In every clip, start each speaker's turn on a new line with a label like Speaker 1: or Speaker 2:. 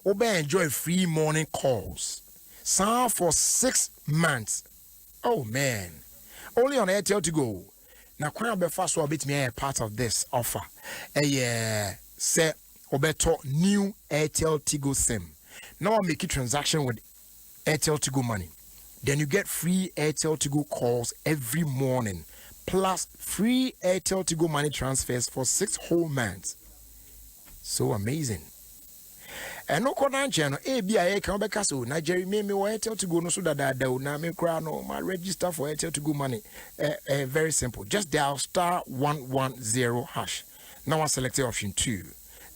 Speaker 1: Obe enjoy free morning calls. Sound for 6 months. Oh man. Only on Airtel to go. Now kwan be fast so bit me a part of this offer. Say obeto new Airtel Tigo SIM. Now I make a transaction with Airtel Tigo money. Then you get free Airtel Tigo calls every morning, plus free Airtel Tigo money transfers for 6 whole months. So amazing. And no corner channel, ABI can be castle. Nigeria me Airtel Tigo no so that na me cry no my register for Airtel Tigo money. Very simple. Just dial *110#. Now I select option 2.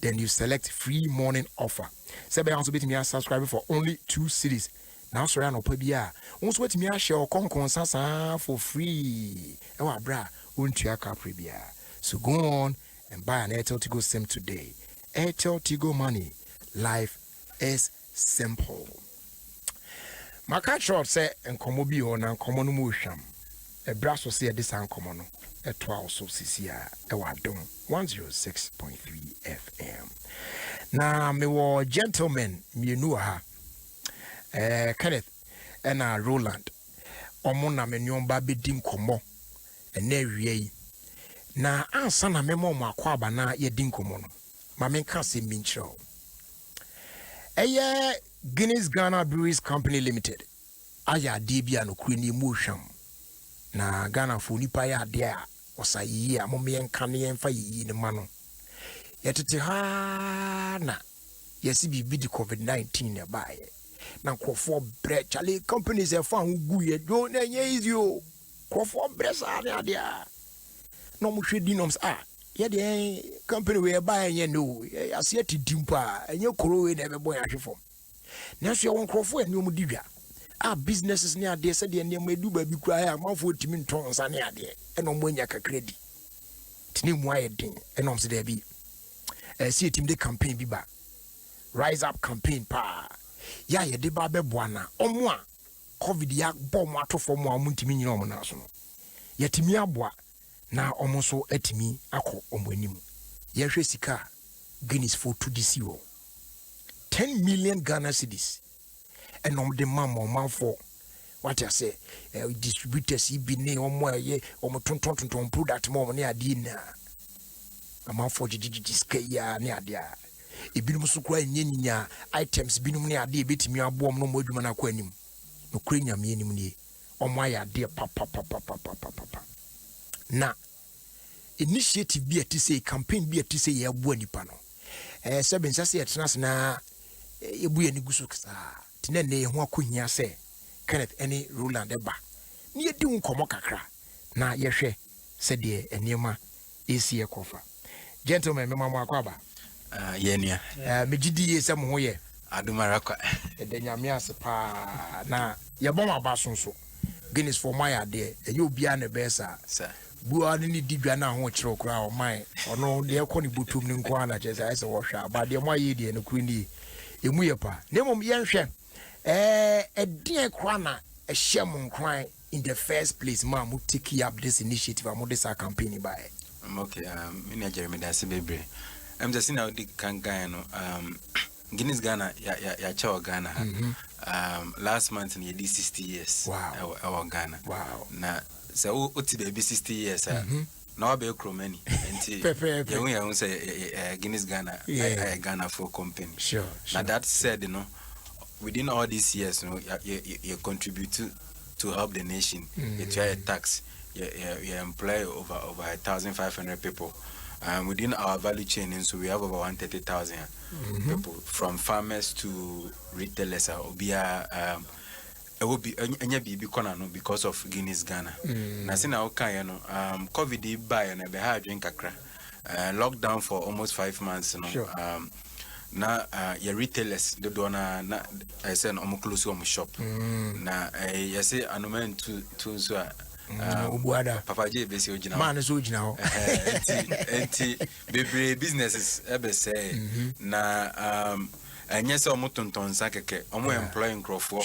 Speaker 1: Then you select free morning offer. Say be also bit me subscribe for only 2 cedis. Now sorry no pabia. Once wait me share konkon sasa for free. Ewa bra, untua ka prebia. So go on and buy an Airtel Tigo SIM today. Airtel Tigo money. Life is simple. Maka short say enkomo bi ho na enkomo no mu hwam. E bra so say this enkomo no. E to also sisia e wa Adom 106.3 FM. Na me wo gentlemen mienu ha. Kenneth and Roland. Omo na me nyomba bedim komo. Na wie yi. Na ansa na me mo akwa aba na ye din komo no. Ma me kan se minchro. Guinness Ghana Breweries Company Limited. Aya debia no kwini mu hwam. Na Ghana fo nipa ya de a osayi a mo me enka ne enfa yi ne ma no. Yetete ha na yesi bibi di COVID-19 ne bae. Na krofo bre chale companies e fa hu gu ye do na nye easy o. Krofo bre sa ne ade a. No mo hwedi noms ye de company we buy ye no ase ti dimpa enye koro we na be boy ahwefom na so ye won krofo ene omu didwa businesses ne ade se de ne madu ba bi kura ya manfo timi nton nsa ne ade ene omu anya kakredi tini mu aye den ene omse de bi see team de campaign bi ba rise up campaign pa ya ye de ba be boana omu a covid ya bom atofo mu amu ntimi nyina omu na so no ye timi aboa na omoso atimi akọ omwanim ye hwe sika Guinness for 2 this year 10 million Ghana cedis enom de man for what I say distributors ibi ne omo ye omo tonton product mo ne ade na man for gigi skaya ne ade a ebinum so kwa nyenyinya items binum ne ade betimi abom no mo adwuma na kwa anim no kura nyame anim ne omo aya ade papa na initiative bi ati say campaign bi ati say ya bua nipa no seben sase etnas na ebu ani gusu ksa tene ne ho akohia say Kenneth any Roland eba ne yedi nkomo kakra na yehwe se de enema esi ekofa gentlemen me mama akwaba
Speaker 2: yenia
Speaker 1: megidi ye se mo ho ye
Speaker 2: adumara kwa
Speaker 1: de nyame ase pa na ye bom abasonso Guinness for my ade e obi a na besa
Speaker 2: sir
Speaker 1: bua ni didwa na ho kire okra o man ono de ekọ ni butum ni nko ana chese ase wo hwa ba de mo aye de no kuri emu ye pa na mom ye nhwe edin ekra na ehyem nkran in the first place ma mo take up this initiative am this campaign by
Speaker 2: okay me Jeremy da se bebre just now the kan guy no Guinness Ghana ya chawa Ghana last month in the 60 years our Ghana na so oti be 60 years now be kromani enti you say Guinness Ghana Ghana for company
Speaker 1: sure
Speaker 2: now that said within all these years you contribute to help the nation you try a tax you employ over 1,500 people within our value chain so we have over 130,000 people from farmers to retailers it will be any baby corner no because of Guinness Ghana. Na say na okay no COVID buy na be hard drink akra. Lockdown for almost 5 months no.
Speaker 1: Sure.
Speaker 2: Na your retailers the do na I say no close your shop. Na you say anomen to so
Speaker 1: Ubuada
Speaker 2: Papa J be say ojina.
Speaker 1: Man so ojina ho.
Speaker 2: Enti bebre businesses ebe say na enye se omo tonton sa keke omo employ nkrofo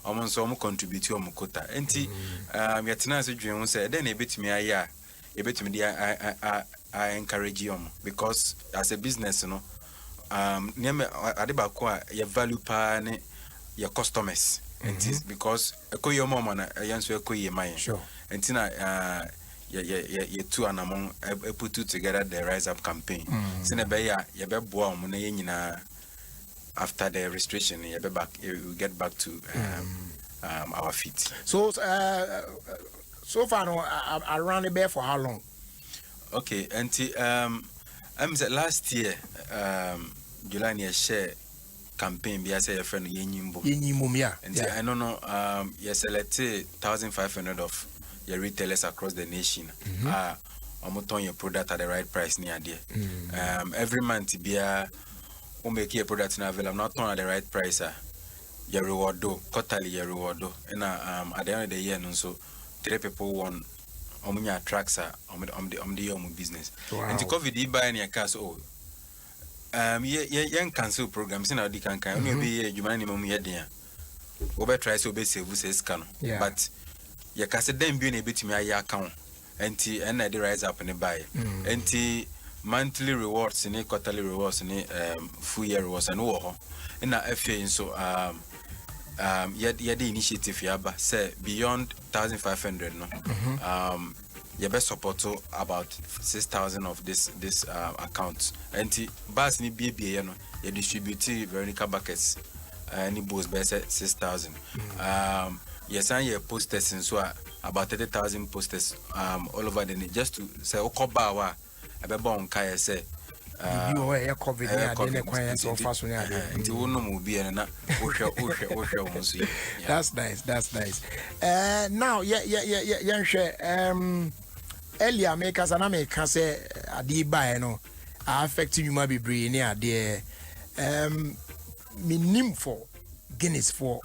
Speaker 2: omo so omo contribute omo quota enti yetena se dwen se den na ebetimi aya ebetimi dia I encourage you because as a business no name adeba your value pa your customers. And it is because a koyo mama na yanso koye mine.
Speaker 1: Sure.
Speaker 2: And tina ye two and among put two together the Rise Up campaign. Sine be ya be boa mo na nyina after the restriction ye be back we get back to our feet.
Speaker 1: So so far no around the bear for how long?
Speaker 2: Okay, and last year July near share campaign be say your friend Yenyimbo.
Speaker 1: Yeah.
Speaker 2: And I don't know you selected 1,500 of your retailers across the nation. Turn your product at the right price near there. Every month be make your product available not at the right price. Your reward do quarterly your reward do. And at the end of the year so 3 people won omunya tracks the business.
Speaker 1: Wow.
Speaker 2: And the COVID buy any cars young cancel programs in our can only be you money mum yet over try so be save scan. But your cassette then being a bit to me account and the Rise Up and the buy and monthly rewards and quarterly rewards and full year rewards and all in our FA so yet the initiative yaba say beyond 1,500 no your best support to about 6,000 of this accounts and bas ni BBA no you distribute Veronica buckets any boost best 6,000 yes and your posters and so about 30,000 posters all over the just to say okobawa abeba on kai say
Speaker 1: you are COVID near the so fast when that's nice. Now earlier makers and America say adi buy no affecting you be brain near there minim for Guinness for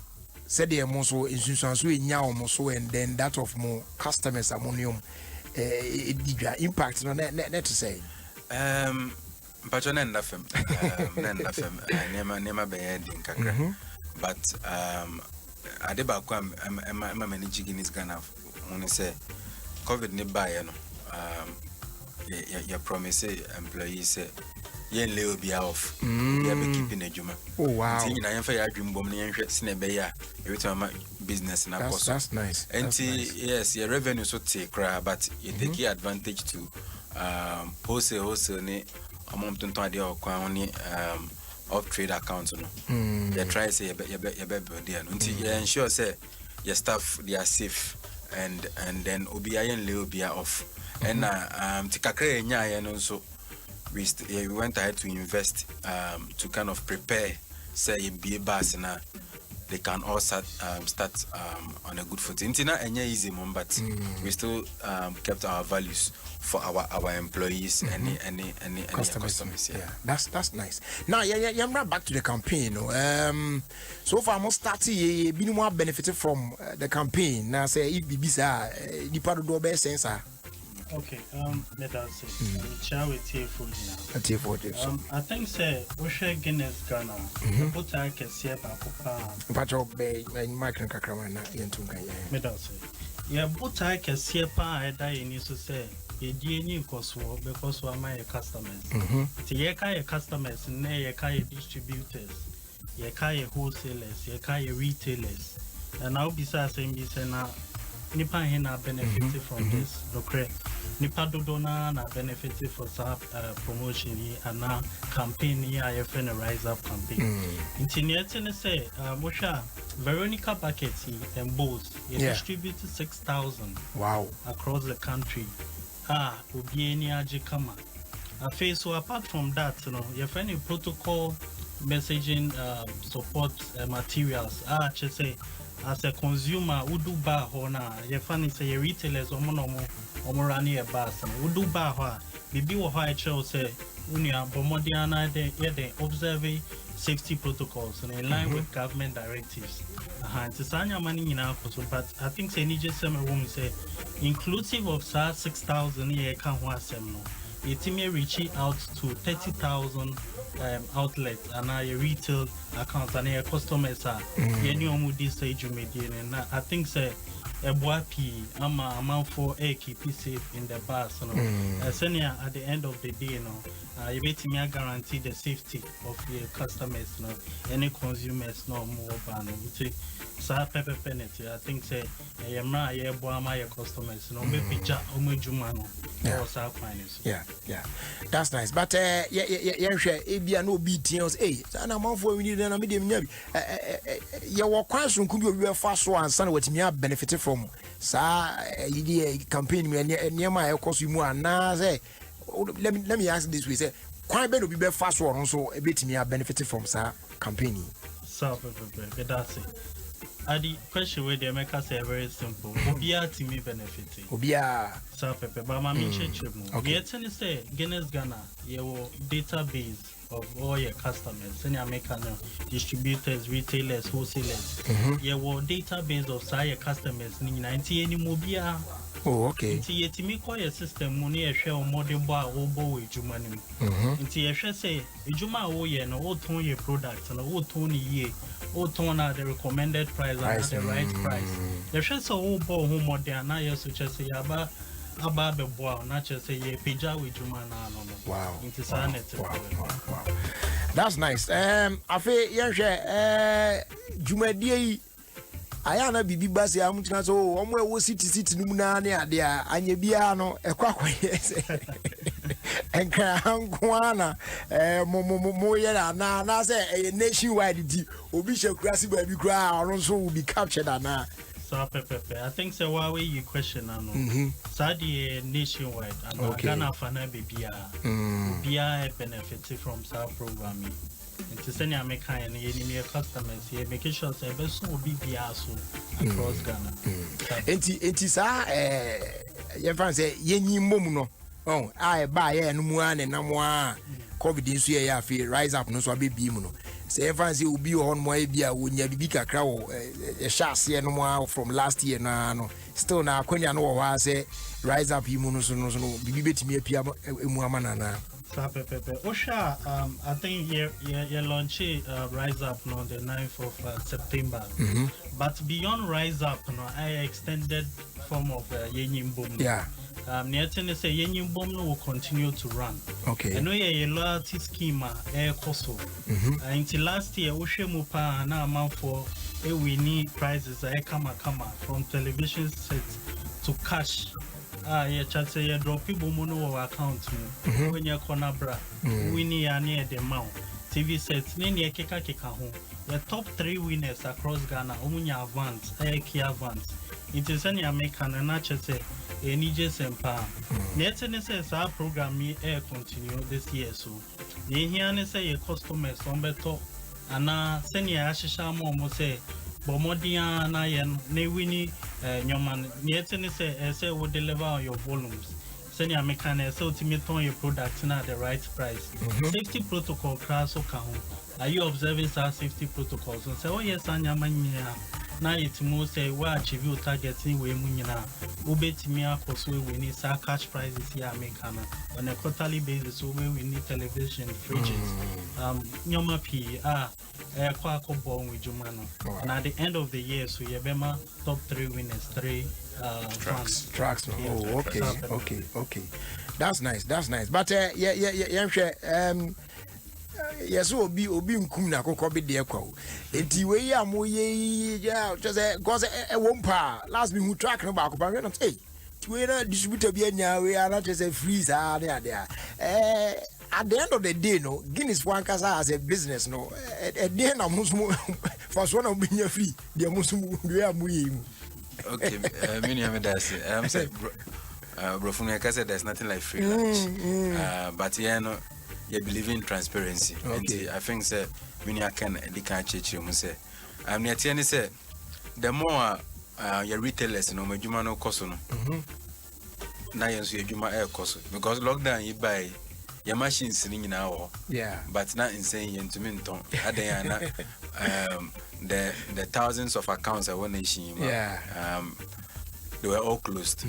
Speaker 1: said the so insurance we nya so and then that of more customers ammonium impact no net to say
Speaker 2: Patron and FM nema be ending kakra but adeba kwam am manage Guinness Ghana when say COVID ne buy no your promise employees say yen lay be off they be keeping a juma.
Speaker 1: Oh wow.
Speaker 2: Tin na yen fa ya dream bom ne yen hwe sine be ya every business na cost.
Speaker 1: That's nice.
Speaker 2: And yes, your revenue so take cry but you take advantage to wholesale ne amount to ade o kwan ni of trade accounts no. They try say you be there no. Until you ensure say your staff they are safe and then obi ayen lay obi off. And tikakre nya ya no so we went ahead to invest to kind of prepare say be bus na they can all start on a good footing. It's not easy but we still kept our values for our employees and any customers.
Speaker 1: Yeah, that's nice. Now I'm right back to the campaign. So far I'm starting be more benefited from the campaign. Now say if bisa the part of the best sense.
Speaker 3: Okay, let us say, shall we take food now? I think, say, we share Guinness Ghana, but I can see about Papa.
Speaker 1: But your bay, my micro cacramana, Yentunga.
Speaker 3: Let us say, yeah, but I can see a pie, I die in to say, a DNA because we are my customers. The Yaka customers, nay, Yaka distributors, Yaka wholesalers, Yaka retailers, and now besides saying, Nipa hina benefited from this. Lokre Nipa dodona na benefited for promotion and now campaign here IFN Rise Up campaign. Intinietine say Mosha Veronica buckets and bowls distributed 6,000
Speaker 1: wow
Speaker 3: across the country. Ubieni ajikama. So apart from that, you know, you find a protocol messaging support materials. Just say as a consumer, we do buy hona. You find say retailers running a bus. We do buy her. Bibi wa ha echo say unia bomodiana de observe safety protocols and in line with government directives. Sanya money in our but I think say nije some room say inclusive of 6,000 year can it may reach out to 30,000 outlets and our retail accounts and our customers are any this stage and I think say a boapi ama amount for keep it safe in the bus. Senior at the end of the day, you bet me guarantee the safety of your customers, any consumers, no more ban. Sa pepe penalty. I think say my customers, maybe
Speaker 1: yeah. That's nice. But yeah, no BTS. Hey, and I'm for we need an medium. Your kwanso could be fast one, son, what me have benefited from. Sa campaign me near my costume one. Now say, let me ask this way: say, quite better be fast one, so a bit me have benefited from sa campaign.
Speaker 3: So that's it. The question where they make us very simple. Obia to me benefit.
Speaker 1: Obia.
Speaker 3: So pepe, but my main change. Yet say Guinness Ghana, your database of all your customers, any American distributors, retailers, wholesalers. Your database of your customers. Ni 90 any mobia.
Speaker 1: Oh, okay.
Speaker 3: Inti yetimi kwa ya system money a share modern bar obo ejumani. Inti ya share say ejuma wo ye no oton ye product na oton ye oton na the recommended price and the right price. Ya share so obo ho modern na yeso che say aba be boa na che say ye pija we juma na no.
Speaker 1: Wow.
Speaker 3: Inti sa net.
Speaker 1: Wow. That's nice. Afi ye hwe jumadie ayana bibi basi amutina so omwe wo city numuna ne ade a anya bia no ekwakoyese enka hankwana mo yera na say nationwide di obi hyekurasi ba bi kura ono so will be captured na
Speaker 3: so pepe I think say why you question no so the nationwide and Ghana fana bibia bia benefit from our programming. To send your mechanic and your customers here, making sure that best will be so across Ghana.
Speaker 1: It is your friend say, Yenny Momuno. Oh, I buy and one and Namwa COVID in Suya feel rise up no so be beamuno. Say, Fancy will be on my beer when you be a crow, a chassis no more from last year. No, still now, when you know, I say, rise up, you mono, be bit me a piano, Muamana.
Speaker 3: Osha, I think you launch Rise Up on the 9th of September. But beyond Rise Up, I extended form of Yenyim Boom.
Speaker 1: Yeah.
Speaker 3: Nearly say Yenyim Boom will continue to run.
Speaker 1: Okay.
Speaker 3: I know a loyalty scheme, Air Koso. Until last year, Osha Mupa now amount for a winning prizes, Kama from television sets to cash. Yeah, chat say you drop people mono account when you corner bra. Winnie near the mount. TV sets, Nini Keka home. The top 3 winners across Ghana, Umunya Avance, Key Avance. It is any American and not say a Niger Empower. Netany says our program may continue this year so. Ye hear say your customers on better and send your Ashisha Momo say. Bomodia na yen ne wini nyoman nietene say will deliver on your volumes. Send your mechanic so ultimate on your product na the right price. Safety protocol class account. Are you observing our safety protocols? And say, oh yes, anya manya. Now it's more say we achieve your targets in way munina. Ubet me up for we need our cash prices here Americana on a quarterly basis. So we need television, fridges, nyoma p kwako born with Jumano. And at the end of the year, so you bema top 3 winners, 3
Speaker 1: tracks. Oh, okay. That's nice. But yes, obi nkum na kokko be de kwa. Enti we ya mo ye just cause e wompa last me who track no ba ko ba no hey. We na distributor bi anya we are not just a freeze there. At the end of the day, no, Guinness Wankasa as a business, no, at the end of Muslim, first one of being free, the Muslim, we are moving.
Speaker 2: Okay, I'm saying, Brofunia said there's nothing like free lunch. But yeah, no, you believe in transparency. Okay. I think, sir, when you can, they can't change you, say. I'm near Tiani said, the more your retailers, no, my Juma no cost, no. Now you see Juma air cost because lockdown you buy. Your machines in now,
Speaker 1: yeah,
Speaker 2: but not insane to Minton. The thousands of accounts at one nation,
Speaker 1: yeah,
Speaker 2: they were all closed.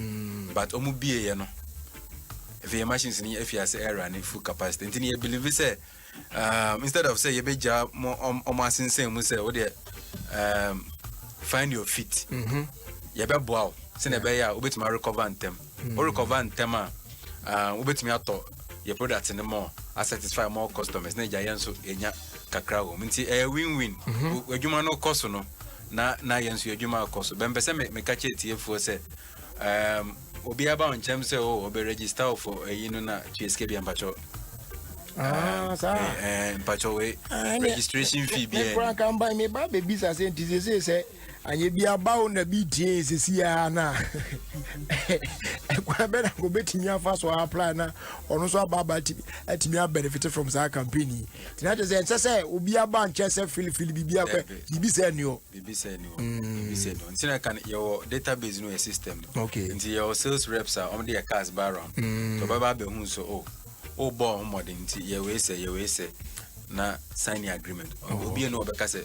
Speaker 2: But Omubie, you know, if your machines in if you have air and full capacity, and you believe it, say, instead of say you be job more almost insane, we say, oh dear, find your feet. yɛbɛboa sɛ na ɛbɛyɛ a wobɛtumi recover ntɛm o recover ntɛm a wobɛtumi atɔ your product in the more satisfy more customers na gya yɛn so enya kakra wo nti win-win adwuma no cost no na yɛn so adwuma cost bɛmpɛ sɛ me ka kyɛ tiefo sɛ obi aba on chem sɛ o be register for no na TSK bi ampacho mpacho we registration fee bi
Speaker 1: e kan buy me ba baby say say anye bi aba na bi tie sesi ya na kwa be na go betimi afa so apply na ono so aba atimi benefit from that campaign tina je say obi aba nche say feel bibi akwa bibi say ni o ntina kan your database no system
Speaker 2: okay nti your sales reps are on the cars background so baba be hu so oh bo modern nti ye we say na sign the agreement obi no obeka say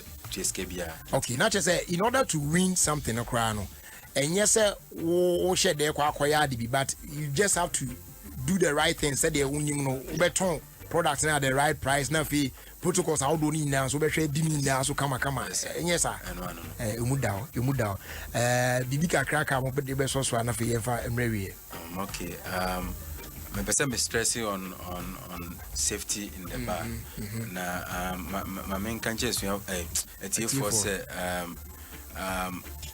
Speaker 1: okay, not just say in order to win something akra no and yes wo share there kwa yard but you just have to do the right thing say the unyim no beton products na the right price na fi protocols how do ni na so be hwe di ni na so kama yes sir umudaw bibi kakra ka mo be so so na fi yefa emrewie
Speaker 2: okay my person is stressing on safety in the bar. Na my main conscious we have a for say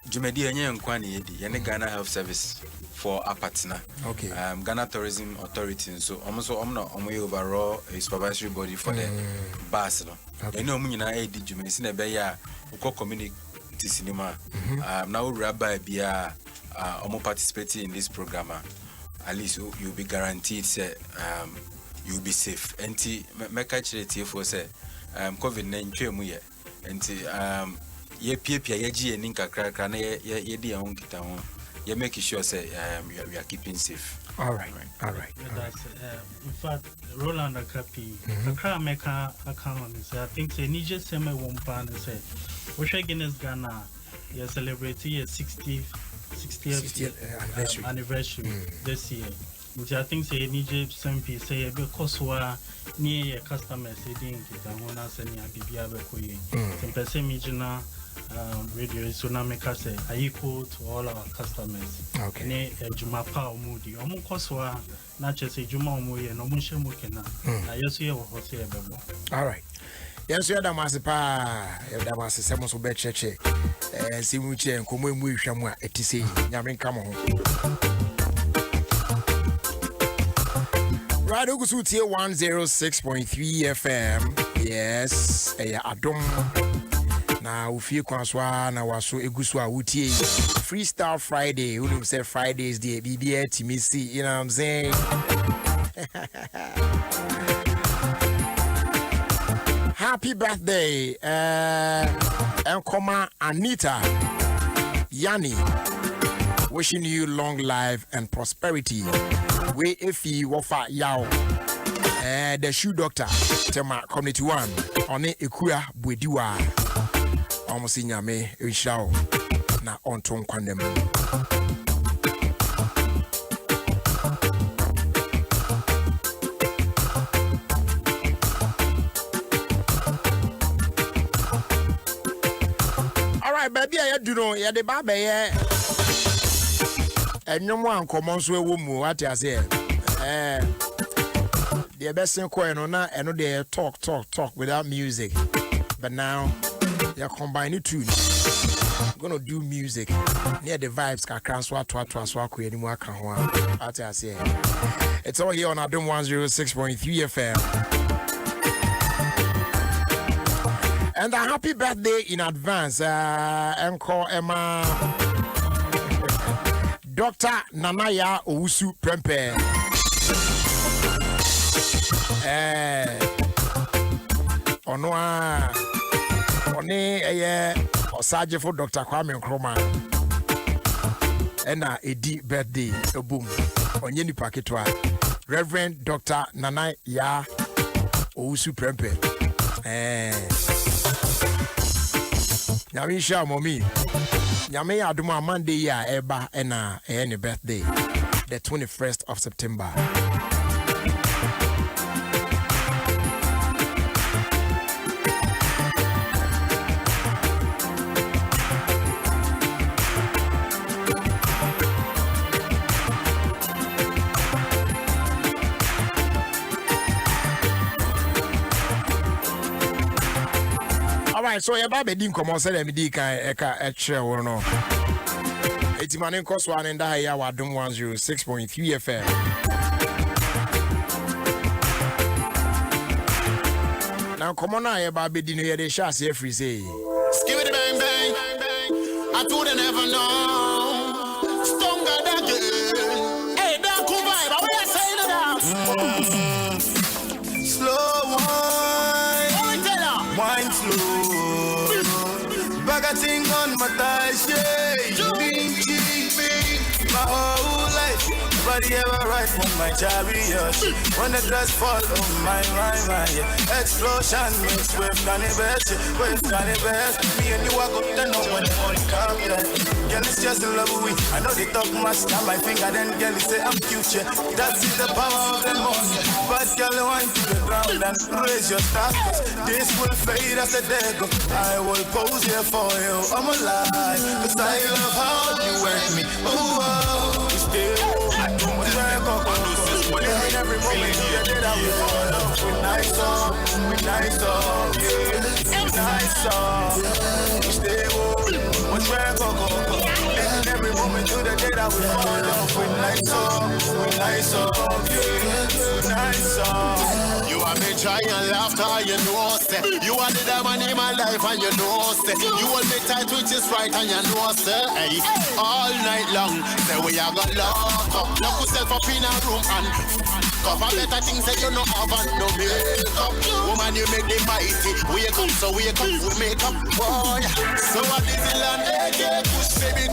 Speaker 2: Jumedi enye nkwa na yedi yene Ghana Health Service for our partner.
Speaker 1: Okay.
Speaker 2: Ghana Tourism Authority so almost overall a supervisory body for the bars no. Okay. Eno mu nyina edi Jumedi si na be ya ukọ community cinema. Now rabbi bia participating in this program. At least you'll be guaranteed say you'll be safe. Enti make actually for say COVID-19 mu ye. Enti ye pia ye gi enin kakra na ye di an kita ho. Ye make sure say we are keeping safe.
Speaker 1: All right.
Speaker 3: That's in fact Roland Akapi kakra make account say I think say Niger sema one pan say we share Guinness Ghana ye celebrate your 60th anniversary this year. Which I think say Niger SMP say because we near your customers saying that we na send ya bibia be koyi. Simpese mijina radio so na make us say equal to all our customers.
Speaker 1: Okay.
Speaker 3: Ne juma pa omudi. Omo koswa na chese juma omoye no munche mukena. Na yeso ye wo hose e bebo.
Speaker 1: All right. Yes, you are the massipa, you are the massipa, so bet cheche. See, we check, come we shamwa, etc. Yamin, come on. Radio Gusuti 106.3 FM. Yes, Adom. Na Ofie kwanso na waso egusu a wutie. Freestyle Friday, who say Fridays the BBA Timisi, you know what I'm saying? Happy birthday, Enkoma Anita Yani. Wishing you long life and prosperity. We Ify Wofa Yao. The shoe doctor, Tema Community 1. On it, Ekuya Bwediwa. Almost in Yame, Ishao. Na on Tom Kwandem. Baby, I do know, yeah, the baby, yeah. And no one commons with woman, what I say. The best in coin on that, and they talk without music. But now, they're combining two. I'm gonna do music. Near the vibes, can swat anymore. What I say. It's all here on Adom 106.3 FM. And a happy birthday in advance, Encore Emma Dr. Nanaya Owusu Prempe. Onwa Osaje for Dr. Kwame Nkrumah. And a deep birthday, a boom. Onyeni Paketwa. Reverend Dr. Nanaya Owusu Prempe. Nyame sha momi. Nyame aduma Monday ya eba ena any birthday. The 21st of September. All right, so your baby didn't come on say me di kan extra or no. It's manin cost one and I Adom 106.3 FM. Now come on now, your baby didn't hear the shots every say.
Speaker 4: Skip it bang bang. I told you never know. Stronger than you. Hey, that cool vibe. What are you saying now? Slow wine slow. Bag a thing on my thighs, yeah. Bing, my whole life. Body ever right from my chariot. When the dress fall, oh my, yeah. Explosion mixed with cannabis, Me and you walk up the know when they only come, yeah. Girl, it's just a love we. I know they talk much, now my finger, then girl, they say I'm cute, yeah. That's the power of the money. But girl, I want to the ground and raise your status. This will fade as the day go. I will pose here for you, I'm alive. Cause I love how you work me. Oh, still, I don't want to every moment you did I will fall off with nice song, yeah. Nice song, stay woke, what's where go. Every moment you did I will fall off with nice song, yeah. Nice song. You are me trying laughter, you know, say. You are the diamond in my life, and you know, say. You hold me tight, which is right, and you know, say. Hey, all night long, say we are gonna lock up. Lock yourself up in a room and cover better things that you know have and no makeup. Woman, you make the mighty. Wake up, so wake up, we make up. Boy, so what is the land?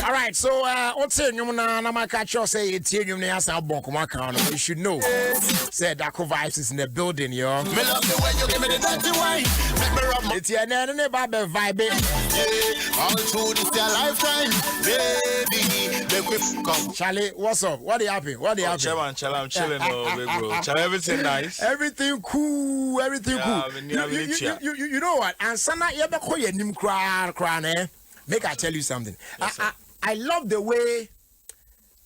Speaker 1: All right, so what's in you na my catch you say it's you na as na bonk my account. You should know. Said Dako Vibes is in the building, yo.
Speaker 4: Me love the way you give me the dirty wine. Make me rub my
Speaker 1: it's your name baby vibe.
Speaker 4: yeah. All through this your lifetime, baby. Make we come.
Speaker 1: Charlie, what's up? What they happen? What they happen?
Speaker 5: I'm chilling, big bro. Everything nice.
Speaker 1: Everything cool. Everything
Speaker 5: Yeah,
Speaker 1: cool.
Speaker 5: I mean,
Speaker 1: You know what? And sana you be call your name cry. Make I tell you something.
Speaker 5: Yes,
Speaker 1: I love the way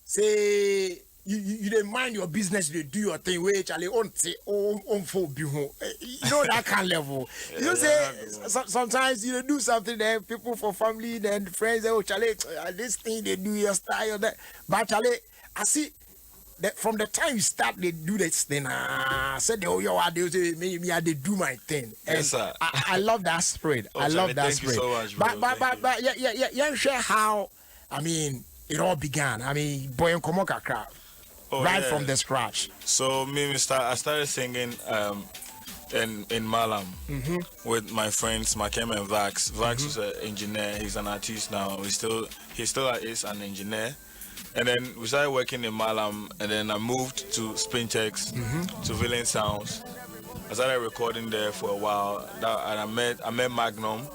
Speaker 1: say you didn't mind your business, you do your thing. Wait, Charlie, on for you know that kind of level. You say sometimes you do something there, people for family, then friends. Oh, Charlie, this thing they do your style that. But Charlie, I see that from the time you start, they do this thing. Said oh yo, they say me I they do my thing. And
Speaker 5: yes, sir.
Speaker 1: I love that spirit.
Speaker 5: Oh,
Speaker 1: I love
Speaker 5: Charlie,
Speaker 1: that
Speaker 5: thank
Speaker 1: spirit.
Speaker 5: you so much, bro.
Speaker 1: But yeah, share how I mean it all began. I mean, boy and Komoka crowd. Right from the scratch.
Speaker 5: So I started singing in Malam with my friends Makem and Vax. Vax is an engineer. He's an artist now. He still is an engineer. And then we started working in Malam, and then I moved to Spintex, to Villain Sounds. I started recording there for a while, and I met Magnum.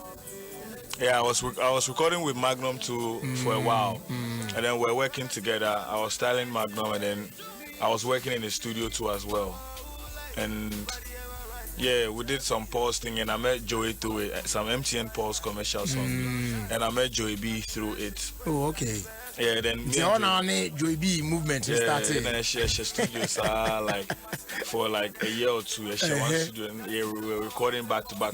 Speaker 5: Yeah, I was recording with Magnum too for a while, and then we're working together. I was styling Magnum, and then I was working in the studio too as well. And yeah, we did some pause thing, and I met Joey through it, some MTN pause commercial song, and I met Joey B through it.
Speaker 1: Oh, okay.
Speaker 5: Yeah, then
Speaker 1: the honor Joey B movement started.
Speaker 5: Yeah, then she studios like for like a year or two. She one studio, and yeah, we were recording back to back.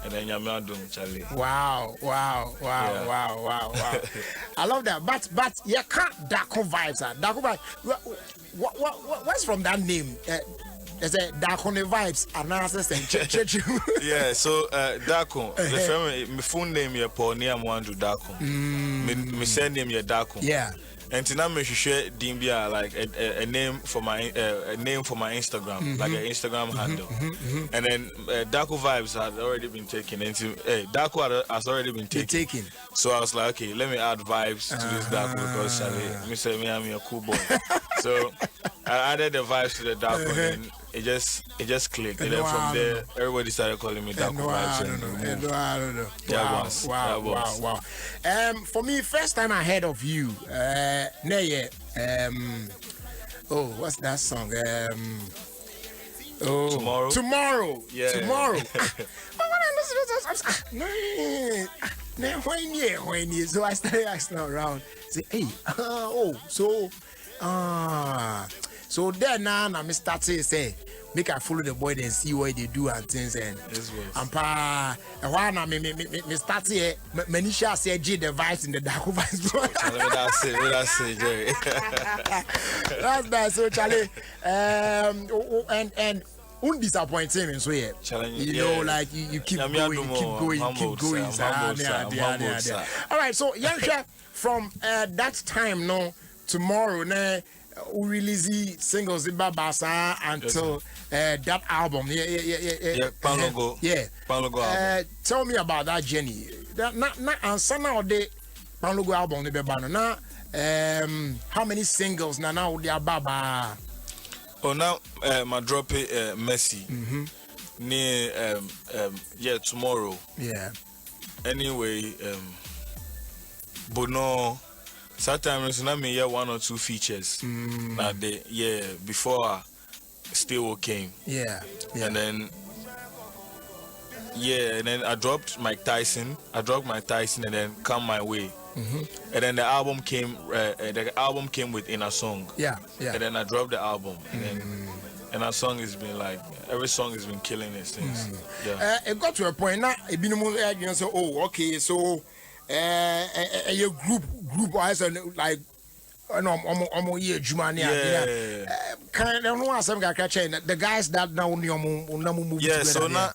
Speaker 5: And then Adom, Charlie.
Speaker 1: Wow. I love that. But you can't Dako Vibes. Dako Vibes. What's from that name? There's a Dako Vibes analysis and church.
Speaker 5: Yeah, so Dako, the family, my full name is Paul Niamwandu Dako. My surname is Dako. Yeah. And tonight me share Dimbia like a name for my Instagram, like an Instagram handle. And then Dako Vibes had already been taken. Dako has already been taken. So I was like, okay, let me add vibes to this Dako because Charlie, me say me I'm a cool boy. So I added the vibes to the Dako, and it just clicked. And then from there, everybody started calling me Dako Vibes.
Speaker 1: Wow. For me, first time I heard of you, what's that song? Tomorrow. Yeah. Tomorrow. So I started asking around. Say, hey, So then now me start to say make I follow the boy and see what they do and things and why now me start here Manisha say G the vice in the dark vice.
Speaker 5: That's it, Jerry.
Speaker 1: That's nice. So Charlie and undisappointing so yeah. You know, like you keep going. All right, so Yansha, from that time no tomorrow we release singles in Babasa until that album.
Speaker 5: Palogo. Palogo album.
Speaker 1: Tell me about that journey. Not answer now the Palogo album now. How many singles now they are Baba?
Speaker 5: Oh, now my drop it Messi. Tomorrow. Yeah. Anyway, but no. Sometimes I may hear 1 or 2 features. Now before Still came. Yeah. And then I dropped Mike Tyson. I dropped Mike Tyson and then Come My Way. And then the album came. The album came with In a Song. Yeah. And then I dropped the album. And then And our song has been like, every song has been killing it since. Yeah.
Speaker 1: It got to a point now, it been you say, oh, okay, so your group has like, the guys that now
Speaker 5: so now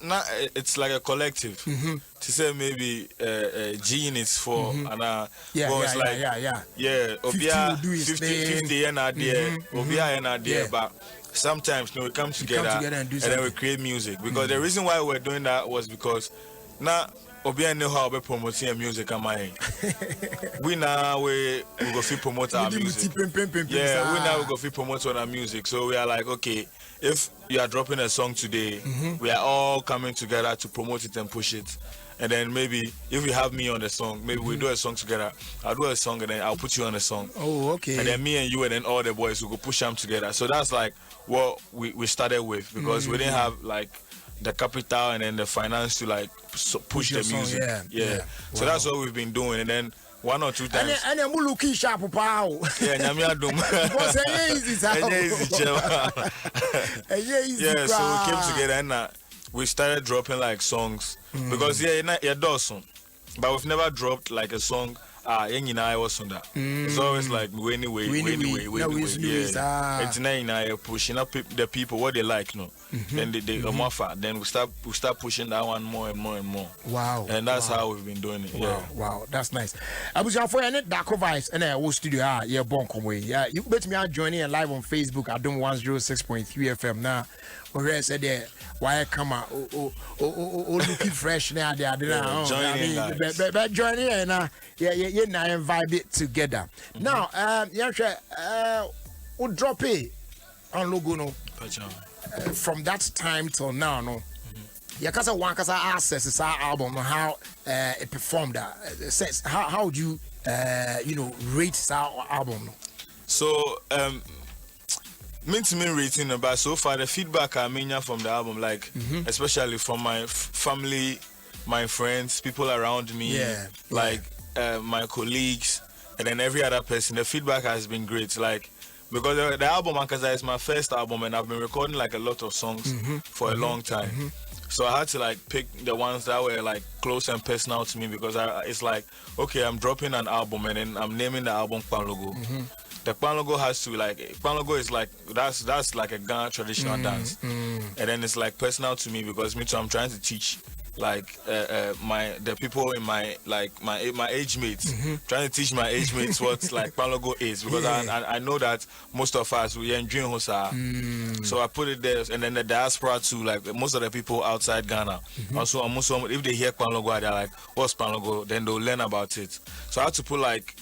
Speaker 5: it's like a collective. To say maybe Gene is for and Obia 50 and idea, Obia and idea, but sometimes we come together and then we create music. Because the reason why we're doing that was because now Obia know how to promote music am I. We now we go fit promote our music. Yeah, we now we go fit promote our music. So we are like, okay, if you are dropping a song today, we are all coming together to promote it and push it. And then maybe if you have me on the song, maybe we do a song together. I'll do a song and then I'll put you on a song. Oh, okay. And then me and you and then all the boys will go push them together. So that's like what we started with, because we didn't have like the capital and then the finance to like push the music. Yeah. So that's what we've been doing. And then 1 or 2 times.
Speaker 1: And then we look sharp, pow.
Speaker 5: Yeah, Adom. Yeah, so we came together and we started dropping like songs because Dawson, but we've never dropped like a song. I was on that. It's always like anyway. It's now pushing up the people what they like, no. Then they offer. Then we start pushing that one more and more and more. Wow. And that's how we've been doing it.
Speaker 1: Wow, that's nice. I was for any dark vice and I was studio. Yeah, you bet me out joining live on Facebook. Adom 106.3 FM now. Where I said there, why come out? Looking fresh now. Joining and and vibe it together. Now, we'll drop it on logo no. From that time till now, no. Kasa access our album, how it performed. How would you rate our album?
Speaker 5: So me rating about so far the feedback I mean from the album, like especially from my family, my friends, people around me, my colleagues, and then every other person, the feedback has been great. Like, because the album Akaza is my first album and I've been recording like a lot of songs for a long time. So I had to like pick the ones that were like close and personal to me, because it's like, okay, I'm dropping an album and then I'm naming the album Kwanlogo. The Kwanlogo has to like, Kwanlogo is like, that's like a Ghana traditional dance. And then it's like personal to me because me too, I'm trying to teach like the people in my age mates, trying to teach my age mates what like Kwanlogo is, because I know that most of us we enjoy Hosa. So I put it there, and then the diaspora too, like most of the people outside Ghana. Also if they hear Kwanlogo, they're like, what's Kwanlogo? Then they'll learn about it. So I had to put like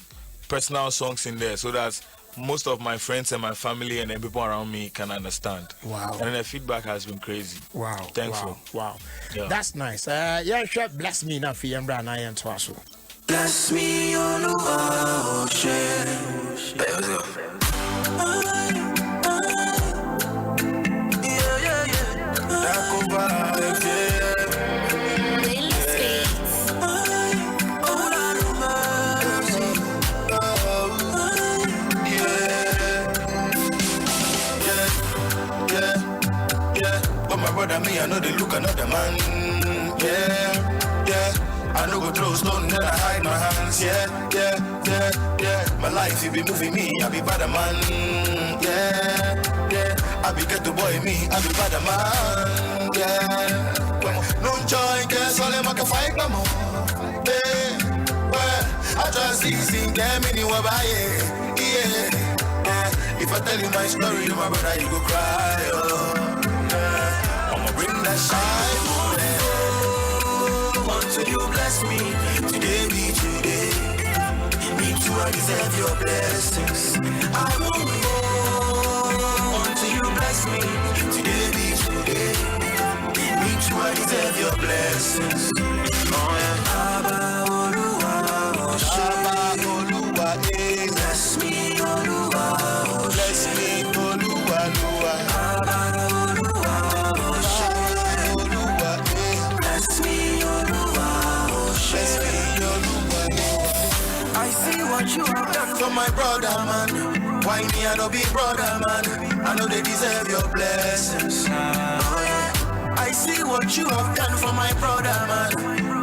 Speaker 5: personal songs in there so that most of my friends and my family and then people around me can understand. Wow. And then the feedback has been crazy. Wow. Thankful.
Speaker 1: Wow. Yeah. That's nice. Sure. Bless me now for Yambra and I am Twasso.
Speaker 4: Bless me on the ocean. life, you be moving me, I be bad man. Yeah, yeah. I be get the boy me, I be bad man. Yeah. No joy, guess all them I can fight no more. Yeah, well, I just see get me new yeah, yeah. If I tell you my story, my brother, you go cry. Oh, yeah. I'ma bring that shine. Oh, until you bless me, today be today. Me too, I deserve your blessings. I won't go until you bless me, today be today. Me too, I deserve your blessings. Oh yeah. Abba Oluwa, Abba Oluwa, bless me Oluwa, bless me Oluwa, Abba Oluwa, Oluwa, bless me Oluwa, bless me Oluwa. I see what you have done for my brother man. Why me I no be brother man? I know they deserve your blessings. Oh yeah. I see what you have done for my brother, man.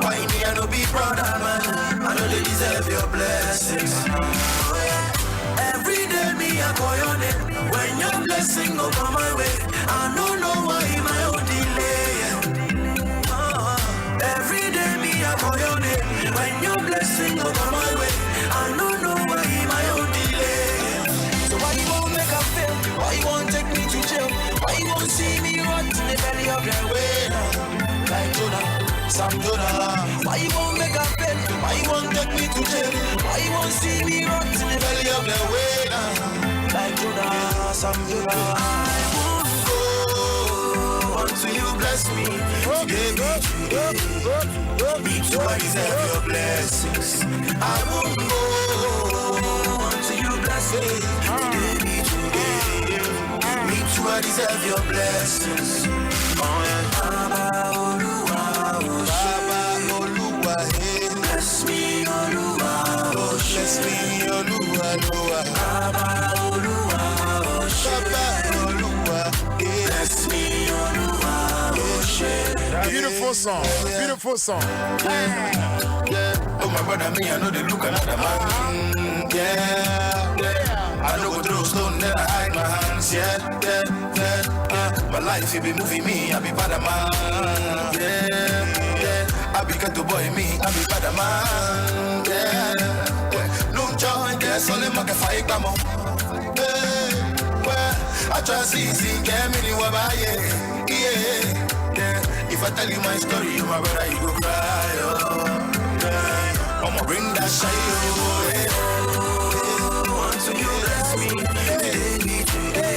Speaker 4: Why me I no be brother, man? I know they deserve your blessings. Oh, yeah. Every day me I call your name. When your blessing go come my way, I don't know why my own delay. Every day me I call your name. When your blessing go come my way, I don't know why my own delay. So why you won't make a fail? Why you won't take me to jail? Why you won't see me rot in the belly of the way? Like Jonah, Sam Jonah. Why you won't make a fail? Why you won't take me to jail? Why you won't see me rot in the belly of the way? Like Jonah, Sam Jonah. I won't go until you bless me. Today be today. Me too, I deserve your blessings. I won't go until you bless me. Today be today. Me too, I deserve your blessings. Oh yeah. Abba Oluwa, Abba Oluwa, bless me Oluwa, bless me Oluwa, Abba Oluwa, Abba Oluwa, bless me Oluwa.
Speaker 1: Beautiful song, beautiful song.
Speaker 4: Yeah. Oh my brother, me I know they look another man. Yeah, yeah. I know go through stone, then I hide my hands. Yeah, yeah, yeah. My life, you be moving me, I be bad man. Yeah, yeah. I be get to boy me, I be bad man. Yeah, yeah. No joy, guess only make a fight, come on. Yeah, well, I try to see, get me new yeah, yeah. If I tell you my story, my brother, you go cry. Oh, yeah. I'ma bring that shine. Oh, yeah. Until you bless me, today.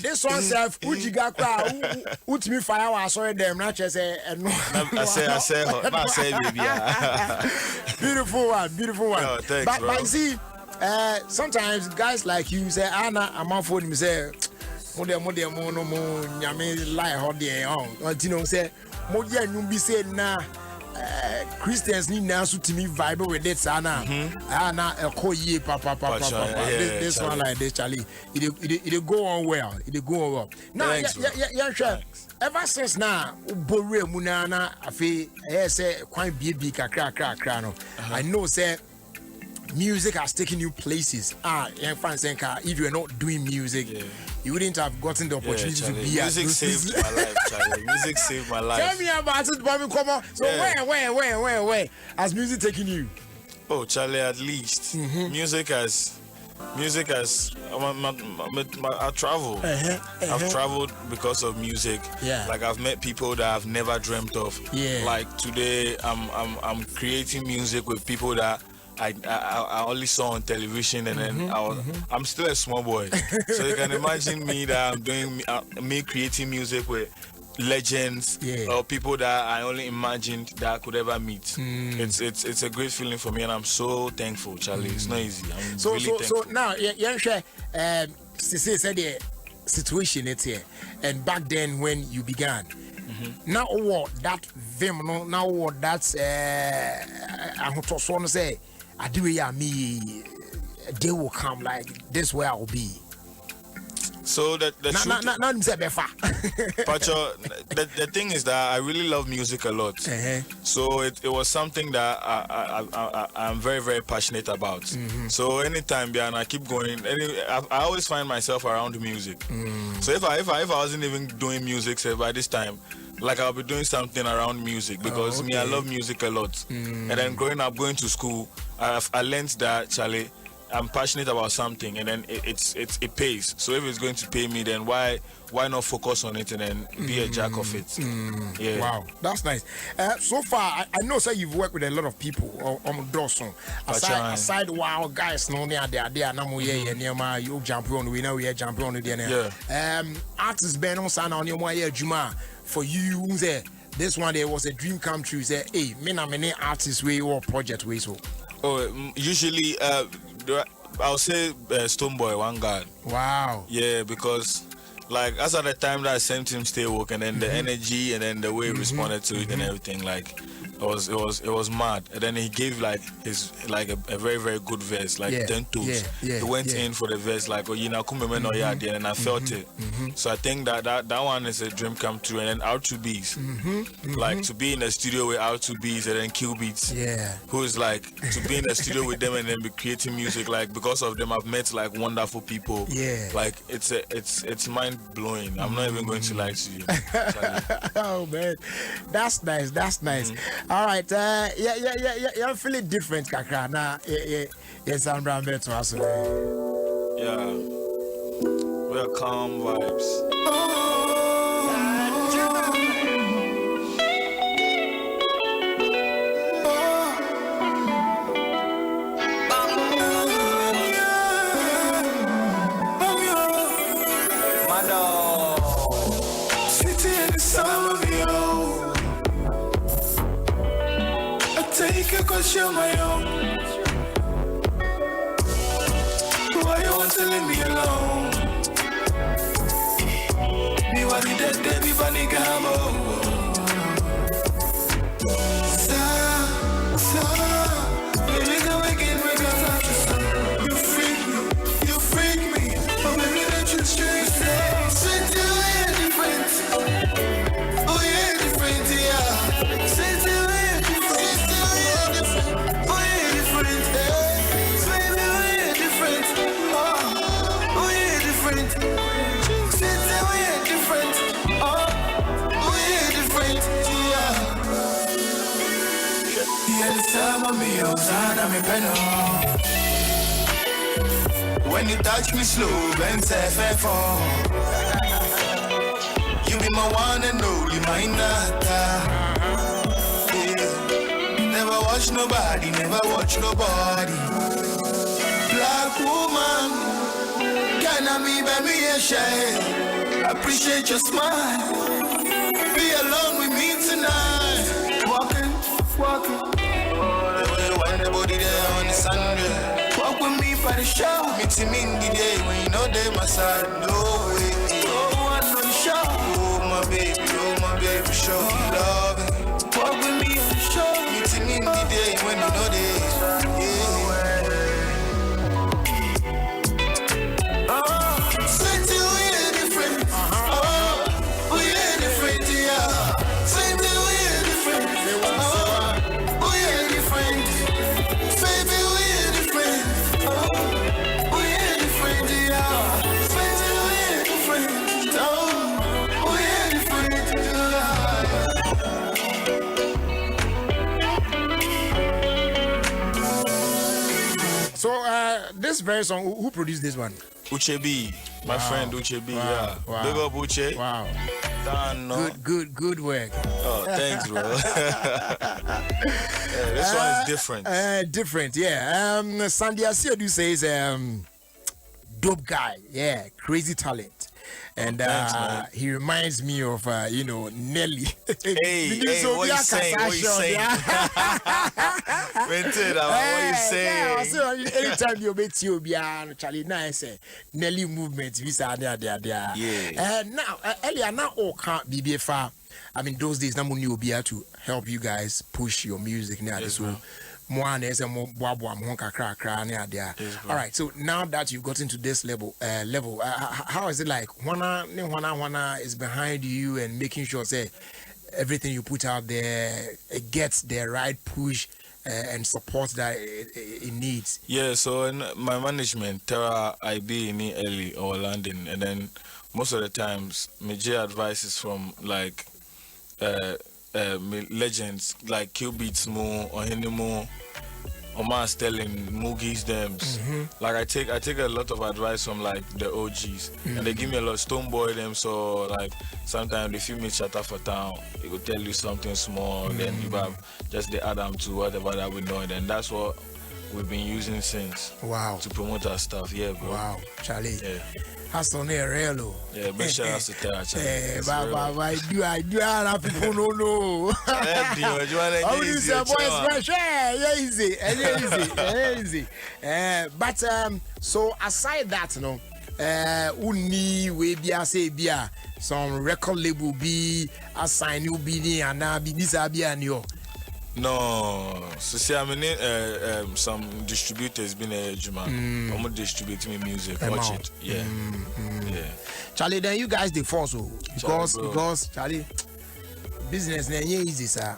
Speaker 1: This one self, Ujiga Utimi fire was sorry them, not just a beautiful one, beautiful one.
Speaker 5: Oh, thanks,
Speaker 1: but
Speaker 5: bro.
Speaker 1: you see, sometimes guys like you say, Anna, I'm on phone, you say, Modia, Yami, lie, hot there, on, you say, Modia, you be said now. Christians need now to me vibe with it, Anna. Anna, a call ye, papa. This one like this, Charlie. It go on well. It go on well. Now, yeah, sure. Ever since now, Bore Munana, I feel, say, quite big, crack. I know, say, music has taken you places. If you're not doing music, you wouldn't have gotten the opportunity to be at
Speaker 5: music saved my life, Charlie. Music saved my life.
Speaker 1: Tell me about it, Bobby. Come on. So where has music taken you?
Speaker 5: Oh, Charlie, at least music has. I travel. I've traveled because of music.
Speaker 1: Yeah.
Speaker 5: Like I've met people that I've never dreamt of.
Speaker 1: Yeah.
Speaker 5: Like today, I'm creating music with people that I only saw on television, and then I'm still a small boy, so you can imagine me that I'm doing me creating music with legends or people that I only imagined that I could ever meet. It's a great feeling for me, and I'm so thankful, Charlie. It's not easy. I'm really thankful.
Speaker 1: So now, share said the situation it's here, and back then when you began. Now what that vim no now what that's I want to say I do me they will come like this way I'll be.
Speaker 5: So the Pacho, the thing is that I really love music a lot. So it was something that I'm very, very passionate about. So anytime I keep going, I always find myself around music. So if I wasn't even doing music, say by this time, like I'll be doing something around music because I love music a lot. And then growing up, going to school, I learned that Charlie, I'm passionate about something, and then it pays. So if it's going to pay me, then why not focus on it and then be a jack of it? Yeah.
Speaker 1: Wow, that's nice. So far, I know, sir, you've worked with a lot of people on Dawson. Aside, wow, guys, no, they are now you jump on, we know we are jumping on the artists Ben on Sana on your way, Juma. For you, this one there was a dream come true. Say, hey, many artists way or project way so.
Speaker 5: Oh, usually, I'll say Stoneboy, one guy.
Speaker 1: Wow.
Speaker 5: Yeah, because like as at the time that I sent him Stay Woke, and then the energy and then the way he responded to it and everything, like it was mad. And then he gave like his a very, very good verse, like 10 toes. He went in for the verse like and I felt it. So I think that one is a dream come true. And then R2Bs, like to be in the studio with R2Bs and then Q Beats, who is like to be in the studio with them and then be creating music. Like because of them, I've met like wonderful people. Like it's mind blowing. I'm not even going to lie to you.
Speaker 1: Oh man, that's nice. That's nice. All right, yeah. I'm feeling different, Kakra. Now, yes, I'm around there to us.
Speaker 5: Yeah, we are calm vibes.
Speaker 4: Cause you're my own. Why you want to leave me alone? Me want it dead, baby, funny gamo. Baby, come again, we got time. You freak me. But baby, don't you straight say, sweet you ain't different. Oh, you ain't different, yeah. Sweet you ain't different. When you touch me slow and say fall, you be my one and only, my nata. Never watch nobody, Black woman, can I be baby a shame? Appreciate your smile. Be alone with me tonight. Walking. When the body there on the Sunday. Walk with me for the show. Meeting me in the day when you know they my side. No way. No one on the show. Oh my baby, show me love. Walk with me on the show. Meeting me in the day when you know they. Sweet you ain't different. We ain't different, yeah. Sweet you ain't different. We ain't different. Baby, we ain't different. We ain't different, yeah. Sweet you ain't different. We ain't different,
Speaker 1: yeah. So this very song, who produced this one?
Speaker 5: Uchebi, my friend Uchebi, yeah. Big up Uche.
Speaker 1: Wow.
Speaker 5: No.
Speaker 1: Good work.
Speaker 5: Oh, thanks, bro. This one is different.
Speaker 1: Different, yeah. Sandy Asiedu says, dope guy, yeah, crazy talent. And
Speaker 5: thanks,
Speaker 1: he reminds me of, Nelly.
Speaker 5: Hey, what you saying? What you saying? What you saying?
Speaker 1: Yeah, so anytime you meet you, Charlie, nice, Nelly movement, visa there.
Speaker 5: Yeah.
Speaker 1: Now, earlier, now, can't be BFA. I mean, those days, Namu will be able to help you guys push your music now.
Speaker 5: Yes,
Speaker 1: So, All right, so now that you've gotten to this level, how is it like? Wana is behind you and making sure say everything you put out there it gets the right push and support that it needs.
Speaker 5: Yeah, so in my management, Tara, I be in early or London, and then most of the times, major advice is from like legends like Q Beats more or Hinimo. Omar Sterling, Moogie's them. Like I take a lot of advice from like the OGs, and they give me a lot of Stoneboy them. So like sometimes if you meet Shatta for town, it will tell you something small, then you have just the Adom to whatever that we know, and then that's what we've been using since.
Speaker 1: Wow.
Speaker 5: To promote our stuff, yeah, bro.
Speaker 1: Wow, Charlie.
Speaker 5: Yeah.
Speaker 1: Hustle near real.
Speaker 5: Yeah, big shout out to Tara, Charlie.
Speaker 1: I do have people no. Oh, this boy fresh. Yeah, easy. But so aside that, uni we be say bia some record label be assign you be and na be this be and yo.
Speaker 5: No, so see, I mean, some distributors been a Juma. I'm distributing me music. Watch it, yeah.
Speaker 1: Charlie, then you guys the force because Charlie, business ain't easy, sir.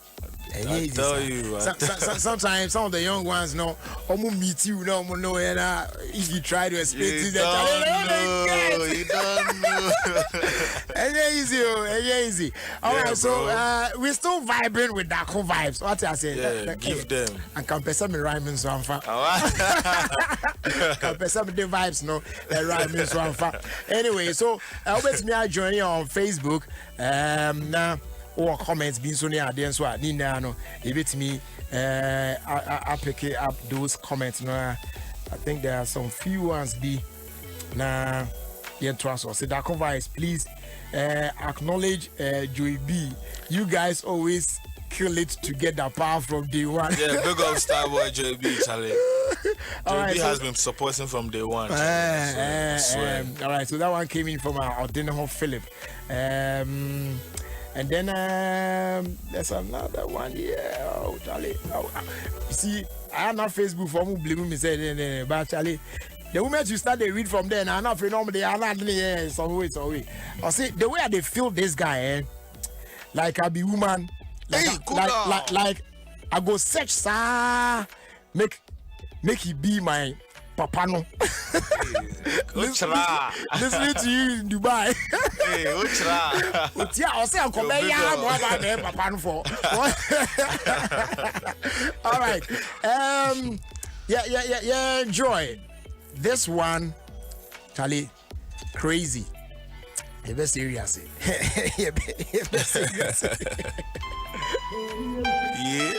Speaker 5: I tell you.
Speaker 1: Sometimes some of the young ones know. Meet you no and if you try to explain to them,
Speaker 5: you don't know.
Speaker 1: Easy. All right, so we're still vibing with that cool vibes. What I say?
Speaker 5: Yeah, give them.
Speaker 1: And can person me rhyming so I'm fat. Can person me the vibes no rhyming so I'm fat. Anyway, so always me I join you on Facebook. Now. Or comments being so near the so Nina no it me I pick up those comments no I think there are some few ones be na yeah trust us that advice please acknowledge Joey B. You guys always kill it together apart from day one.
Speaker 5: Yeah, big up Starboy Joey B, Charlie. Joey B has been supporting from day one.
Speaker 1: All right, so that one came in from our Adom Philip. And then there's another one here. Oh, Charlie. You see, I have not Facebook for me blaming me say, but Charlie, the moment you start to read from there, I'm not phenomenal. They are not some way. I see the way they feel this guy, like I be woman, like I go search, sir, make he be my papa no. Listening to you in Dubai. I say I'm coming here. Papa no for. All right. Yeah. Enjoy this one, Charlie. Crazy. You best serious. You best serious.
Speaker 5: Yeah.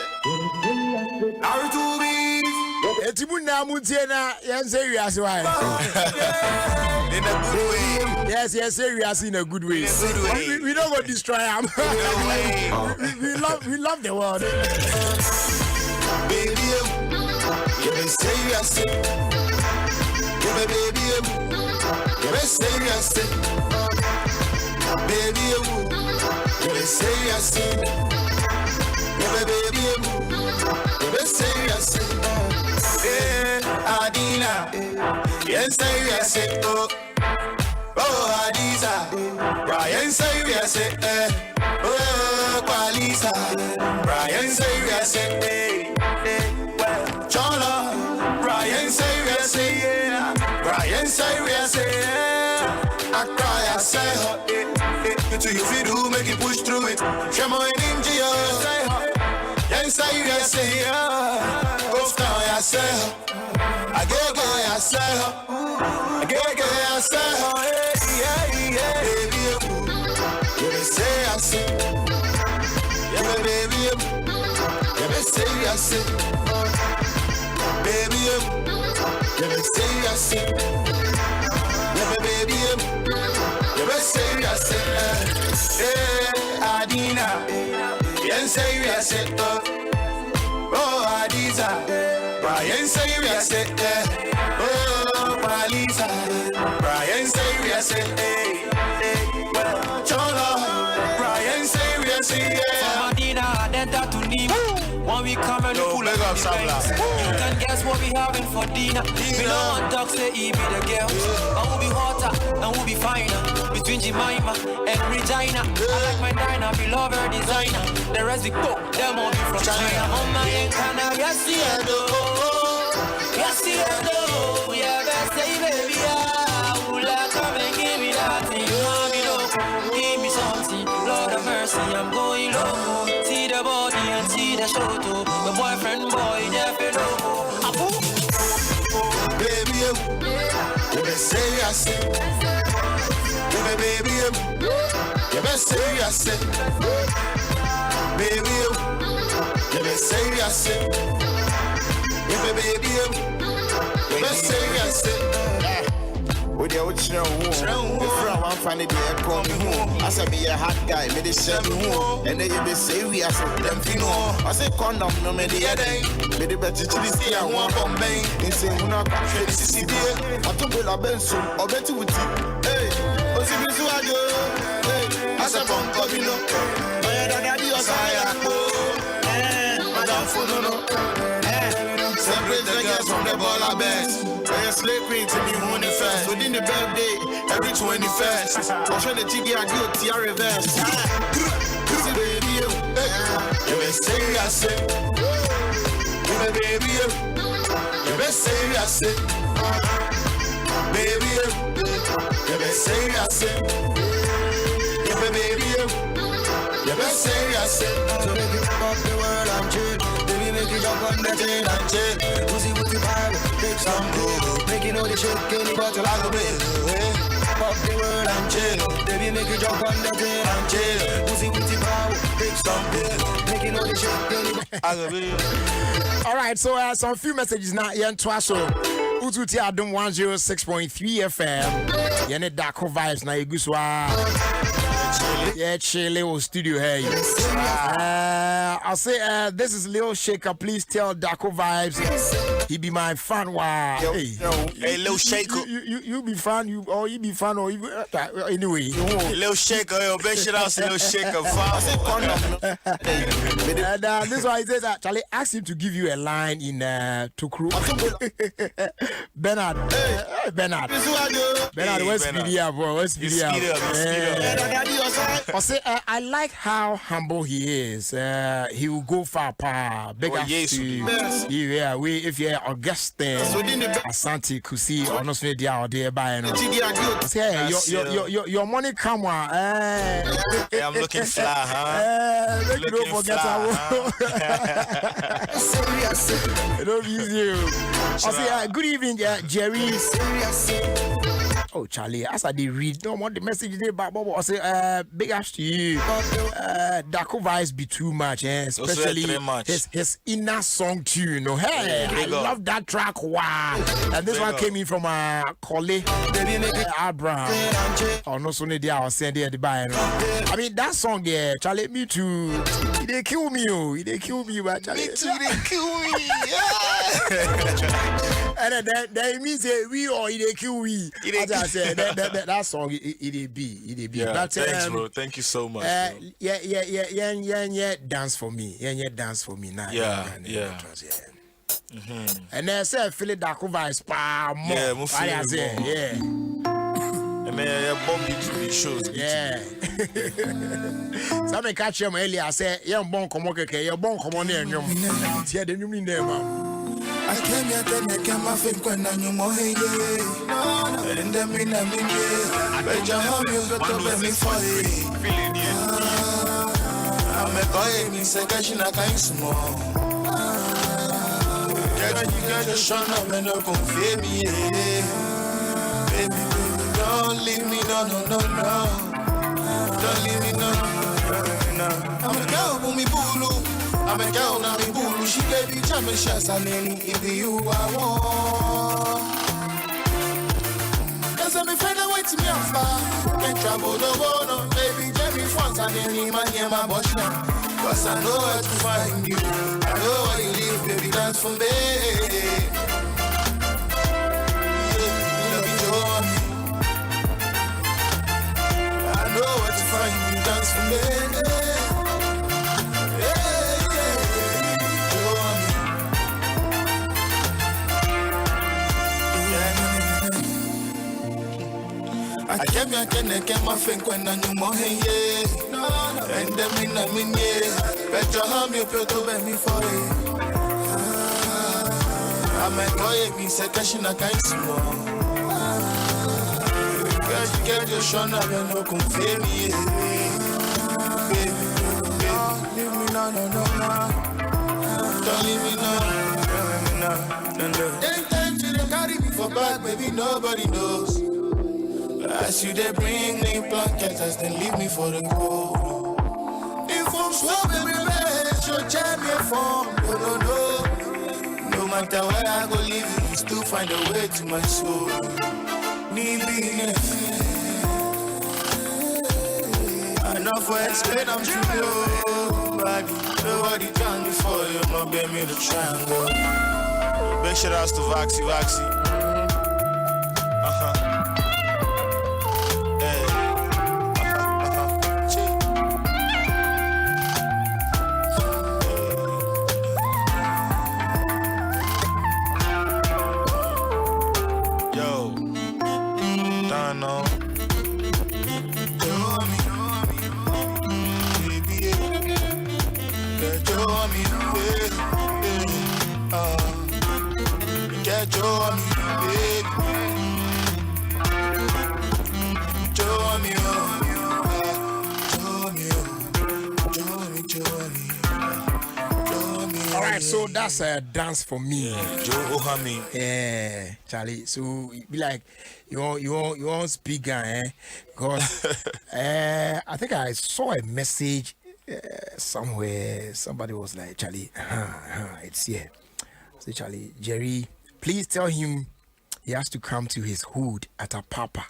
Speaker 1: Etibuna mutiena yen serious why?
Speaker 5: In a good way.
Speaker 1: Yes, serious in a good way. We don't go destroy him. we love the world.
Speaker 4: Baby, you be serious. You be baby, you be serious. Baby, you be serious. You be baby, you be serious. Adina, yes, serious. Oh, Adisa, Brian, serious. Oh, Qualisa, Brian, serious. Chola, Brian, serious. Brian, serious. I cry, I say, to you, if you do, make it push through it. Come on, India, yes, serious. Go down, I say, I get I say, I get I say, baby, you say I say, yeah, baby, you say I say, baby, you say I say, yeah, baby, you say I say, Adina, yes, say I say, oh, Adisa. Brian say we are set, oh, Palisa. Brian say we are set, Chola. Brian say we are set,
Speaker 6: enter to Nima. When we come and pull up the banks, you can guess what we having for dinner. We no one talk say he be the girls. And we'll be hotter, and we'll be finer. Between Jemima and Regina. I like my diner, we love her designer. The rest we go, them all be from China. Mama ain't kinda, yes, yeah, yes, yeah, yeah, best say baby, come and give me that thing, mommy, give me something, Lord of mercy, I'm going low. See the body and see the show too. The boyfriend boy, never know.
Speaker 4: Baby, you best say I say. Baby, you best say I say. Baby, you best say I say. Baby, you best say I say. With the old snow, from one funny day, call me home. I said, be a hot guy, made it send me home. And then you be serious, them fino. I said, condom, no, made the other day. Made it better to this year, one Bombay. They say, when I come to the city, I took a benson, or better with you. Hey, what's it to do? Hey, I said, Bonk, you know. My daddy was I go. Madame Funo. Separate the girls from the baller bands. I slave queen to me on the first. Within the birthday, every 21st. I'm trying to take your good to reverse. Baby, you best say I say. Baby, you best say I say. Baby, you best say I say. Baby, you best say I say. So make it up the world and chill. Make it jump on the chain and chill. Pussy with the Bible, take some good. Making all the shit, any bottle I go bill. Pop the world and chill. Baby, make it jump on the chain and chill. Pussy with the Bible, take some good. Making all the shit, any bottle I go bill.
Speaker 1: All right, so some few messages now. Yen Twaso, Ututi Adom 106.3 FM. Yen Dako vibes na Iguswa. Yeah, Leo studio here. I'll say this is Leo Shaker. Please tell Dako vibes he be my fan. Wow.
Speaker 5: Hey, Leo Shaker.
Speaker 1: You be fan. You be fan or you anyway.
Speaker 5: Leo Shaker. Yo, big shout out to Leo Shaker.
Speaker 1: And this one he says Charlie ask him to give you a line in Tukru. Bernard. Bernard, what's video, bro? What's video? I say I like how humble he is. He will go far, pa. Big
Speaker 5: yes,
Speaker 1: yeah, we if you're Augustine, Asante Kusi, honestly, they are there by no. Say your money come on.
Speaker 5: I'm looking fly, huh?
Speaker 1: Don't forget don't use you. I say good evening, Jerry. Oh, Charlie, as I did read, don't want the message there, but I say, big ass to you. Dako vibes be too much, especially his inner song tune. You know, hey, I love that track. Wow, and this one came in from Kole, Abraham. Oh, no, so I was saying there the buy. I mean that song, yeah, Charlie, me too. They kill me, they kill me, but Charlie,
Speaker 5: me too, they kill me.
Speaker 1: And then means we or they kill we. I said that song it be.
Speaker 5: Yeah,
Speaker 1: but,
Speaker 5: thanks, bro. Thank you so much.
Speaker 1: Yeah. Dance for me. Yeah, dance for me now.
Speaker 5: Yeah.
Speaker 1: And then say Philip Dako vibes pa more.
Speaker 5: Yeah, and then bomb the shows.
Speaker 1: Yeah. Some catch him earlier. I say, "Yeah, bon come on, okay, bon come on there, nyom." Yeah, the new name,
Speaker 4: I came here to make my think when I knew more. And then me, I bet you how you got to let me for it. I'm a boy, me say, gosh, I can't small. You got to shut up and don't confuse me. Baby, don't leave me, no. Don't leave me, no. I'm a girl, for me, boo. I'm a girl, now me boo. She gave me time and shots, and then if you I want. Cause I'm a friend that waits me off far. Can't travel the world, baby, Jerry France, and then he might hear my bush now. Cause I know where to find you. I know where you live, baby, dance for me. I know where to find you, dance for me. Yeah. came here, can my friend when I knew more, and then I mean, better harm you, Peter, me for it. I'm a toy, me second, I can't small. Get your son, I no confirm me. Leave me no. Don't leave me no. Take time to carry me for back, baby, nobody knows. As you they bring me blankets, then leave me for the cold. If I'm slow, baby, your champion form, no. No matter where I go, leave you still find a way to my soul. Need me, enough for explain, I'm true. Nobody done before you, no bear me the triangle. Big shout outs to Vaxi.
Speaker 1: So that's a dance for me.
Speaker 5: Joe Ohami.
Speaker 1: Yeah, Charlie. So be like, you want speaker, Because I think I saw a message somewhere. Somebody was like, Charlie, it's here. So Charlie, Jerry, please tell him he has to come to his hood at a papa.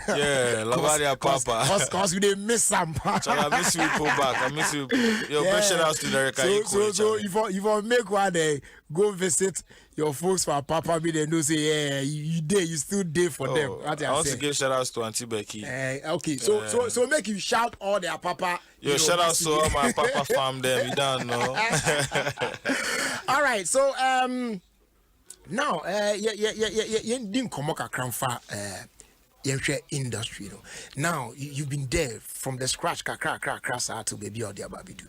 Speaker 5: Yeah, Lavaria Papa.
Speaker 1: Because we didn't miss some.
Speaker 5: I miss you, pull back. I miss you. Your best shout outs to Derek.
Speaker 1: So if you make one day, go visit your folks for Papa, be they know say, you still there for them.
Speaker 5: I want to give shout outs to Auntie Becky.
Speaker 1: Okay, so make you shout all their Papa.
Speaker 5: Yo, shout outs to all my Papa fam them. You don't know.
Speaker 1: All right, so now didn't come up industry. Now you've been there from the scratch, crack out to baby or the babidu.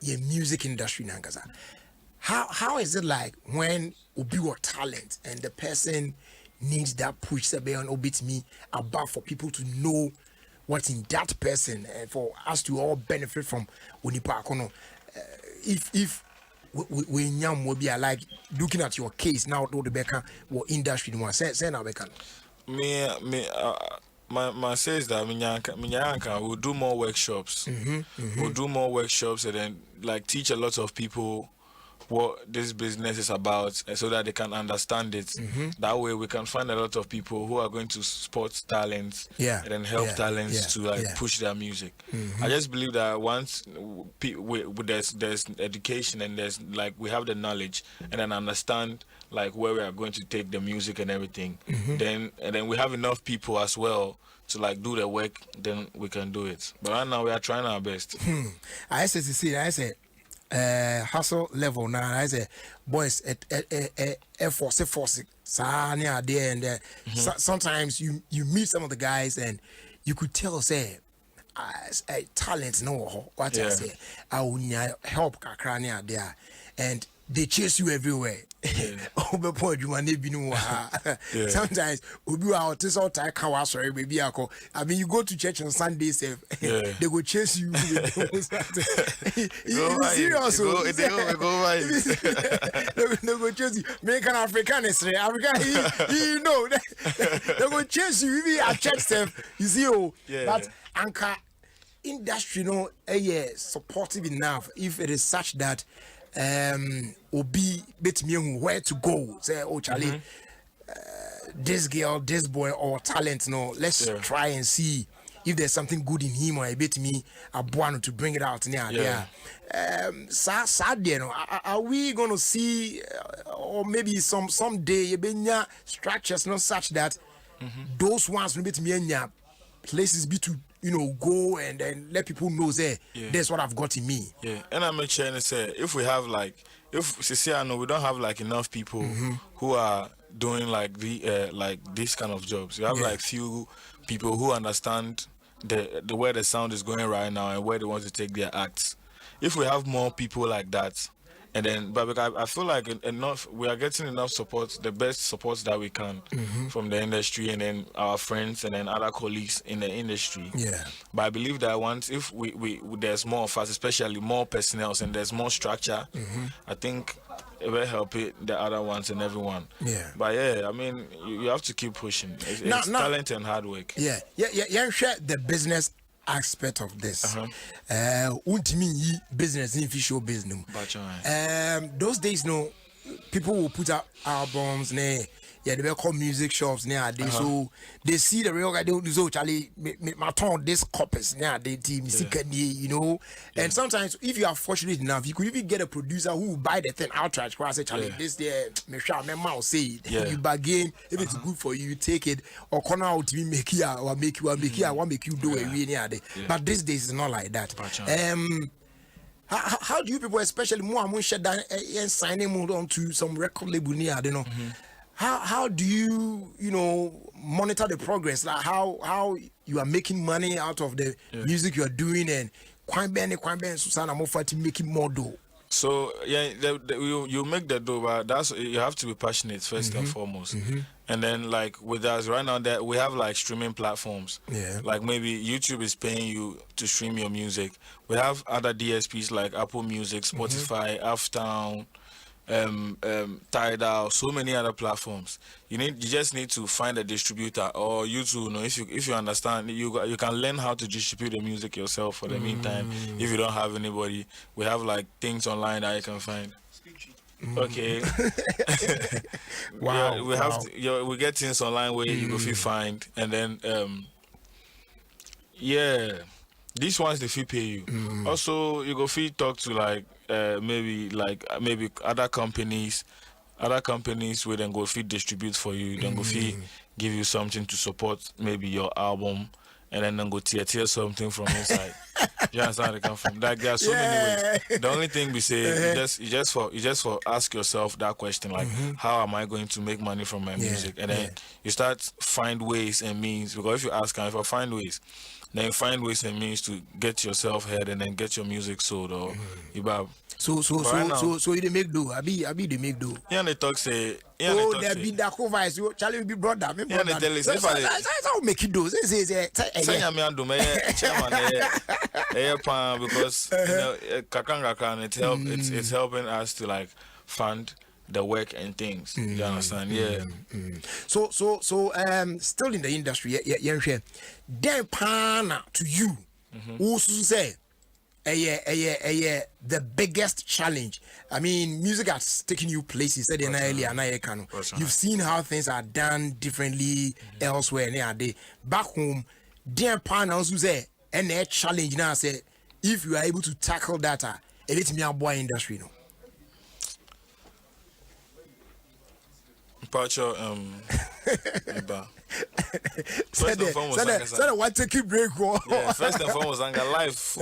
Speaker 1: Your music industry nangaza. How is it like when you your talent and the person needs that push to be on obit me about for people to know what's in that person and for us to all benefit from Unipa Kono? If we will be like looking at your case now, the Becca what industry one say now Becca.
Speaker 5: My says that Minyanka will do more workshops. We'll do more workshops and then like teach a lot of people what this business is about so that they can understand it. That way we can find a lot of people who are going to support talents and then help talents to like push their music. I just believe that once there's education and there's like we have the knowledge and then understand like where we are going to take the music and everything, then we have enough people as well to like do the work, then we can do it. But right now we are trying our best.
Speaker 1: I say hustle level now. I say boys force there and there. Sometimes you meet some of the guys and you could tell say talent no what I say I will help kakra there and they chase you everywhere. Sometimes you go to church on Sunday, they go chase you. Serious? They go chase you. Make an African, you know, they go chase you. Even at church, you see, but anchor industry, supportive enough if it is such that Obi bet me where to go. Say, oh Charlie, this girl, this boy, or talent, let's try and see if there's something good in him or I bet me a buano to bring it out near are we gonna see or maybe someday structures not such that those ones will bet me in places be to go and then let people know that's what I've got in me.
Speaker 5: Yeah, and I make sure and say if we have like we don't have like enough people who are doing like these kind of jobs. You have like few people who understand the where the sound is going right now and where they want to take their acts. If we have more people like that, and then, but I feel like we are getting enough support, the best support that we can from the industry, and then our friends and then other colleagues in the industry.
Speaker 1: Yeah.
Speaker 5: But I believe that if we there's more of us, especially more personnel, and there's more structure, I think it will help the other ones and everyone.
Speaker 1: Yeah.
Speaker 5: But yeah, I mean, you have to keep pushing. It's talent and hard work.
Speaker 1: Yeah. Share the business aspect of this. Business in show business. Those days, people will put out albums, they call music shops nowadays. So they see the real guy. They do so. Charlie, my turn this copies nowadays. And sometimes, if you are fortunate enough, you could even get a producer who will buy the thing outright. I say, Charlie, this there, me mouse say it. You bargain. If it's good for you, you take it. Or come out to make you or make you do it. But these days it's not like that. How do you people, especially more and shut down and signing on to some record label near? How do you monitor the progress? Like how you are making money out of the music you are doing, and Susana Mofati making more dough?
Speaker 5: So you make the dough, but you have to be passionate first and foremost. And then like with us right now, that we have like streaming platforms. Like maybe YouTube is paying you to stream your music. We have other DSPs like Apple Music, Spotify, Aftown, Tidal, so many other platforms. You just need to find a distributor, or YouTube. If you understand, you can learn how to distribute the music yourself. For the meantime, if you don't have anybody, we have like things online that you can find. Okay.
Speaker 1: Wow.
Speaker 5: We get things online where you go find, and then these ones they fee pay you. Also, you go talk to like maybe other companies where then go distribute for you. Then go give you something to support maybe your album, and then go tear something from inside. You understand where they come from? Like there are so many ways. The only thing we say you just for ask yourself that question, like how am I going to make money from my music? And then you start find ways and means, because if you ask, if I find ways, then you find ways and means to get yourself heard and then get your music sold or
Speaker 1: So you make do. I be they make do.
Speaker 5: Yeah, they talk say.
Speaker 1: There be that cover. So Charlie be brother. Me brother. How make it do? Say
Speaker 5: me and do me chairman. Because kakanga it help. It's helping us to like fund the work and things. You understand?
Speaker 1: So still in the industry. Then pana to you. Who say? The biggest challenge. I mean, music has taken you places. You've seen how things are done differently elsewhere. Back home, dear partners who say, and a challenge now say, if you are able to tackle that, it's me a boy industry. No.
Speaker 5: First and foremost, life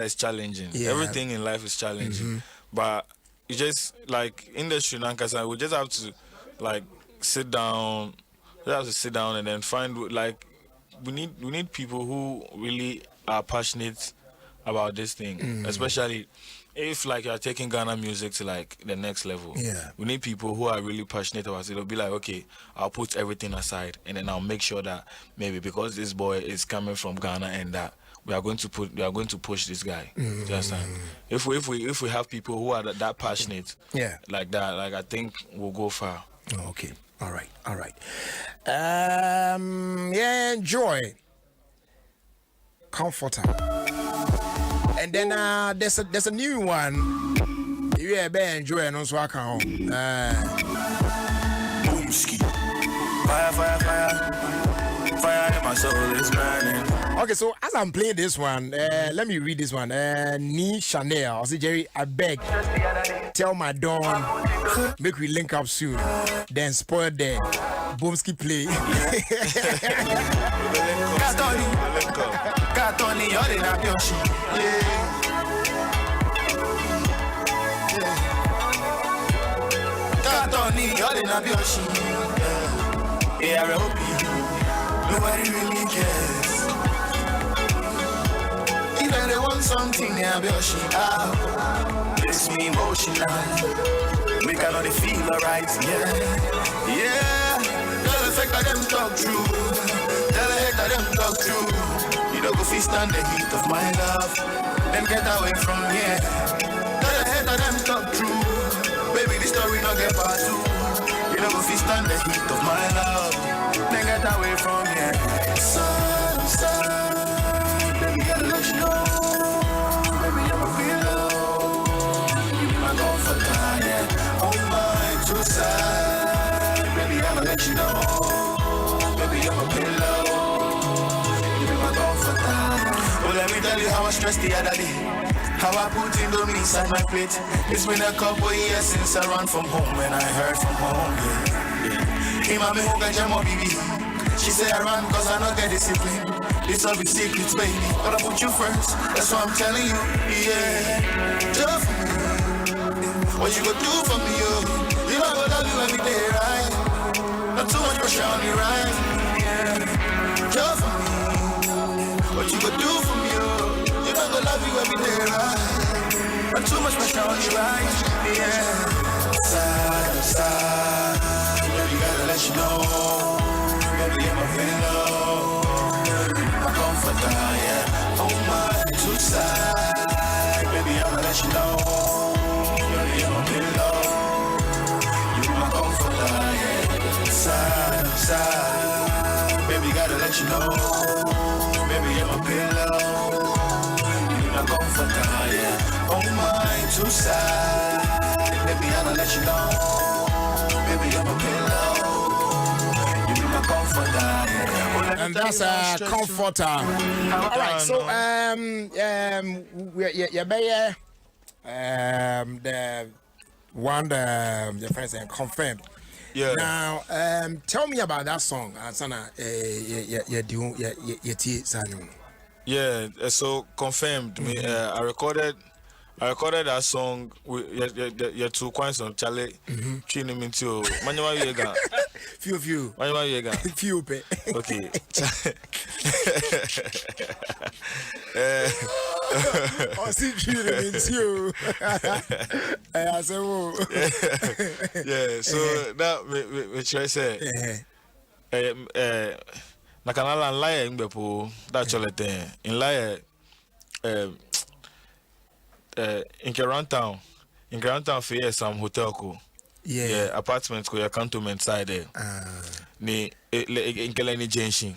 Speaker 5: is challenging. Everything in life is challenging. But you just like industry, we just have to like sit down. We have to sit down and then find like we need people who really are passionate about this thing, especially if like you're taking Ghana music to like the next level. We need people who are really passionate about it. It'll be like, okay, I'll put everything aside and then I'll make sure that maybe because this boy is coming from Ghana and that we are going to push this guy. Do you understand? If we have people who are that passionate, like that, like I think we'll go far.
Speaker 1: Okay. All right. Enjoy. Comforter. And then there's a new one. You better enjoy and also I can home.
Speaker 4: Boomski. Fire in my soul is burning.
Speaker 1: Okay, so as I'm playing this one, let me read this one. Ni Chanel. I say, Jerry, I beg. Tell my Don, make we link up soon. Then spoil the Boomski play.
Speaker 4: Katoni, you're in a Yoshi. Katoni, you're all in a Bioshi. AROP, nobody really cares. If they want something, they are Bioshi. Makes me emotional. Make I know they feel alright, yeah. Tell the fact that them talk true. Tell the heck that them talk true. You don't go feast on the heat of my love. Then get away from here. Tell the heck that them talk true. Baby, this story not get part two. You don't go feast on the heat of my love. Then get away from here. Sun, baby, gotta let you know. Baby, I'm a pillow. You be my comforter, yeah. Oh my, too sad. Baby, I'ma let you know. Baby, I'm a pillow. You be my comforter. Oh, let me tell you how I stressed the other day. How I put Indomie inside my plate. It's been a couple years since I ran from home and I heard from home, yeah. Mami who got jam baby. She say I run cause I don't get discipline. This all be secrets, baby. But I put you first, that's what I'm telling you, yeah. Just for me, what you gonna do for me, yo? You know I gonna love you every day, right? Not too much pressure on me, right? Yeah. Just for me, what you gonna do for me, yo? You know I gonna love you every day, right? Not too much pressure on me, right? Yeah. Side, baby, gotta let you know. Baby, I'm a pillow. My comforter, yeah. Oh my, too side. Baby, I'ma let you know. Baby, I'm a pillow. You my comforter, yeah. Side. Baby, gotta let you know. Baby, I'm a pillow. You my comforter, yeah. Oh my, too side. Baby, I'ma let you know. Baby, I'm a pillow. You be my comforter.
Speaker 1: And that's a comforter. All right, so the one the friends and confirmed.
Speaker 5: Yeah.
Speaker 1: Now, tell me about that song. Sana,
Speaker 5: Yeah, so confirmed. I recorded that song with your two kwanso Charlie. Chini minto. Manyawa yega.
Speaker 1: Few.
Speaker 5: Manyawa yega.
Speaker 1: Few pe.
Speaker 5: Okay.
Speaker 1: Oh, see chini minto. I say wo.
Speaker 5: Yeah, so that me try say. Na kanala nlaye ngbepo that chole ten. Nlaye in Grand Town for some hotel ko. Yeah, apartment ko ya cantonment side there. Ni inkele ni jenshin.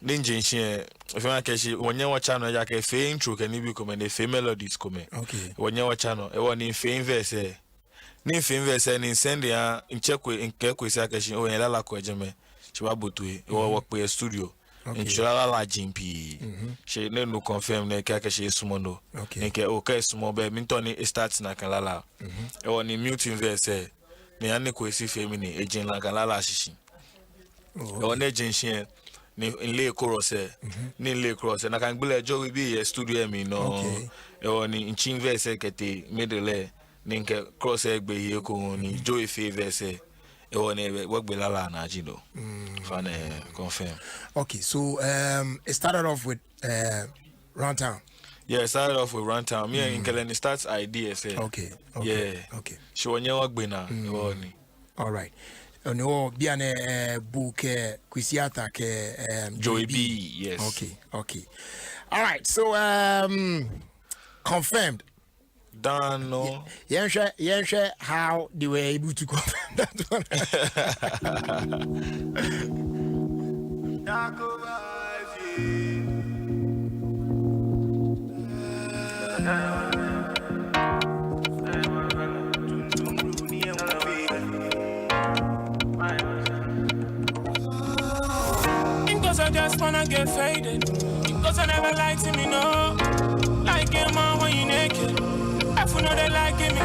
Speaker 5: Ni jenshin if you want keshi wonye wa channel ya ke fe intro ke ni bi ko me ne fe melodies ko me.
Speaker 1: Okay.
Speaker 5: Wonye wa channel e woni fe verse. Ni fe verse ni send ya incheck we nke ko isi keshi o yen la ko ejeme. Chiwa botue e wo work pe studio. Okay. In Chalala Jimpi, she no confirm ne kaka she sumono.
Speaker 1: Okay.
Speaker 5: Nke okay sumo be mintoni starts na kalala. E woni mute verse ne ane ko esi femini ejin la kalala shishi. E woni ejin she ni le chorus ni le chorus na kan gbele jo we be studio mi no. E woni inchin verse kete middle ni nke cross egbe ye ko ni jo e verse. Confirm.
Speaker 1: Okay, so it started off with Runtown.
Speaker 5: Yeah, it started off with Runtown. Me and Kelly starts ideas.
Speaker 1: Okay.
Speaker 5: Yeah.
Speaker 1: Okay.
Speaker 5: She won't work bina.
Speaker 1: All right. No, biane book Quisiata ke
Speaker 5: Joey B. Yes.
Speaker 1: Okay. All right. So confirmed.
Speaker 5: Don't know.
Speaker 1: Yeah, how they were able to confirm that one.
Speaker 7: Because I just wanna get faded. Because I never lied to me, no. Like your mom when you naked. I know they like me.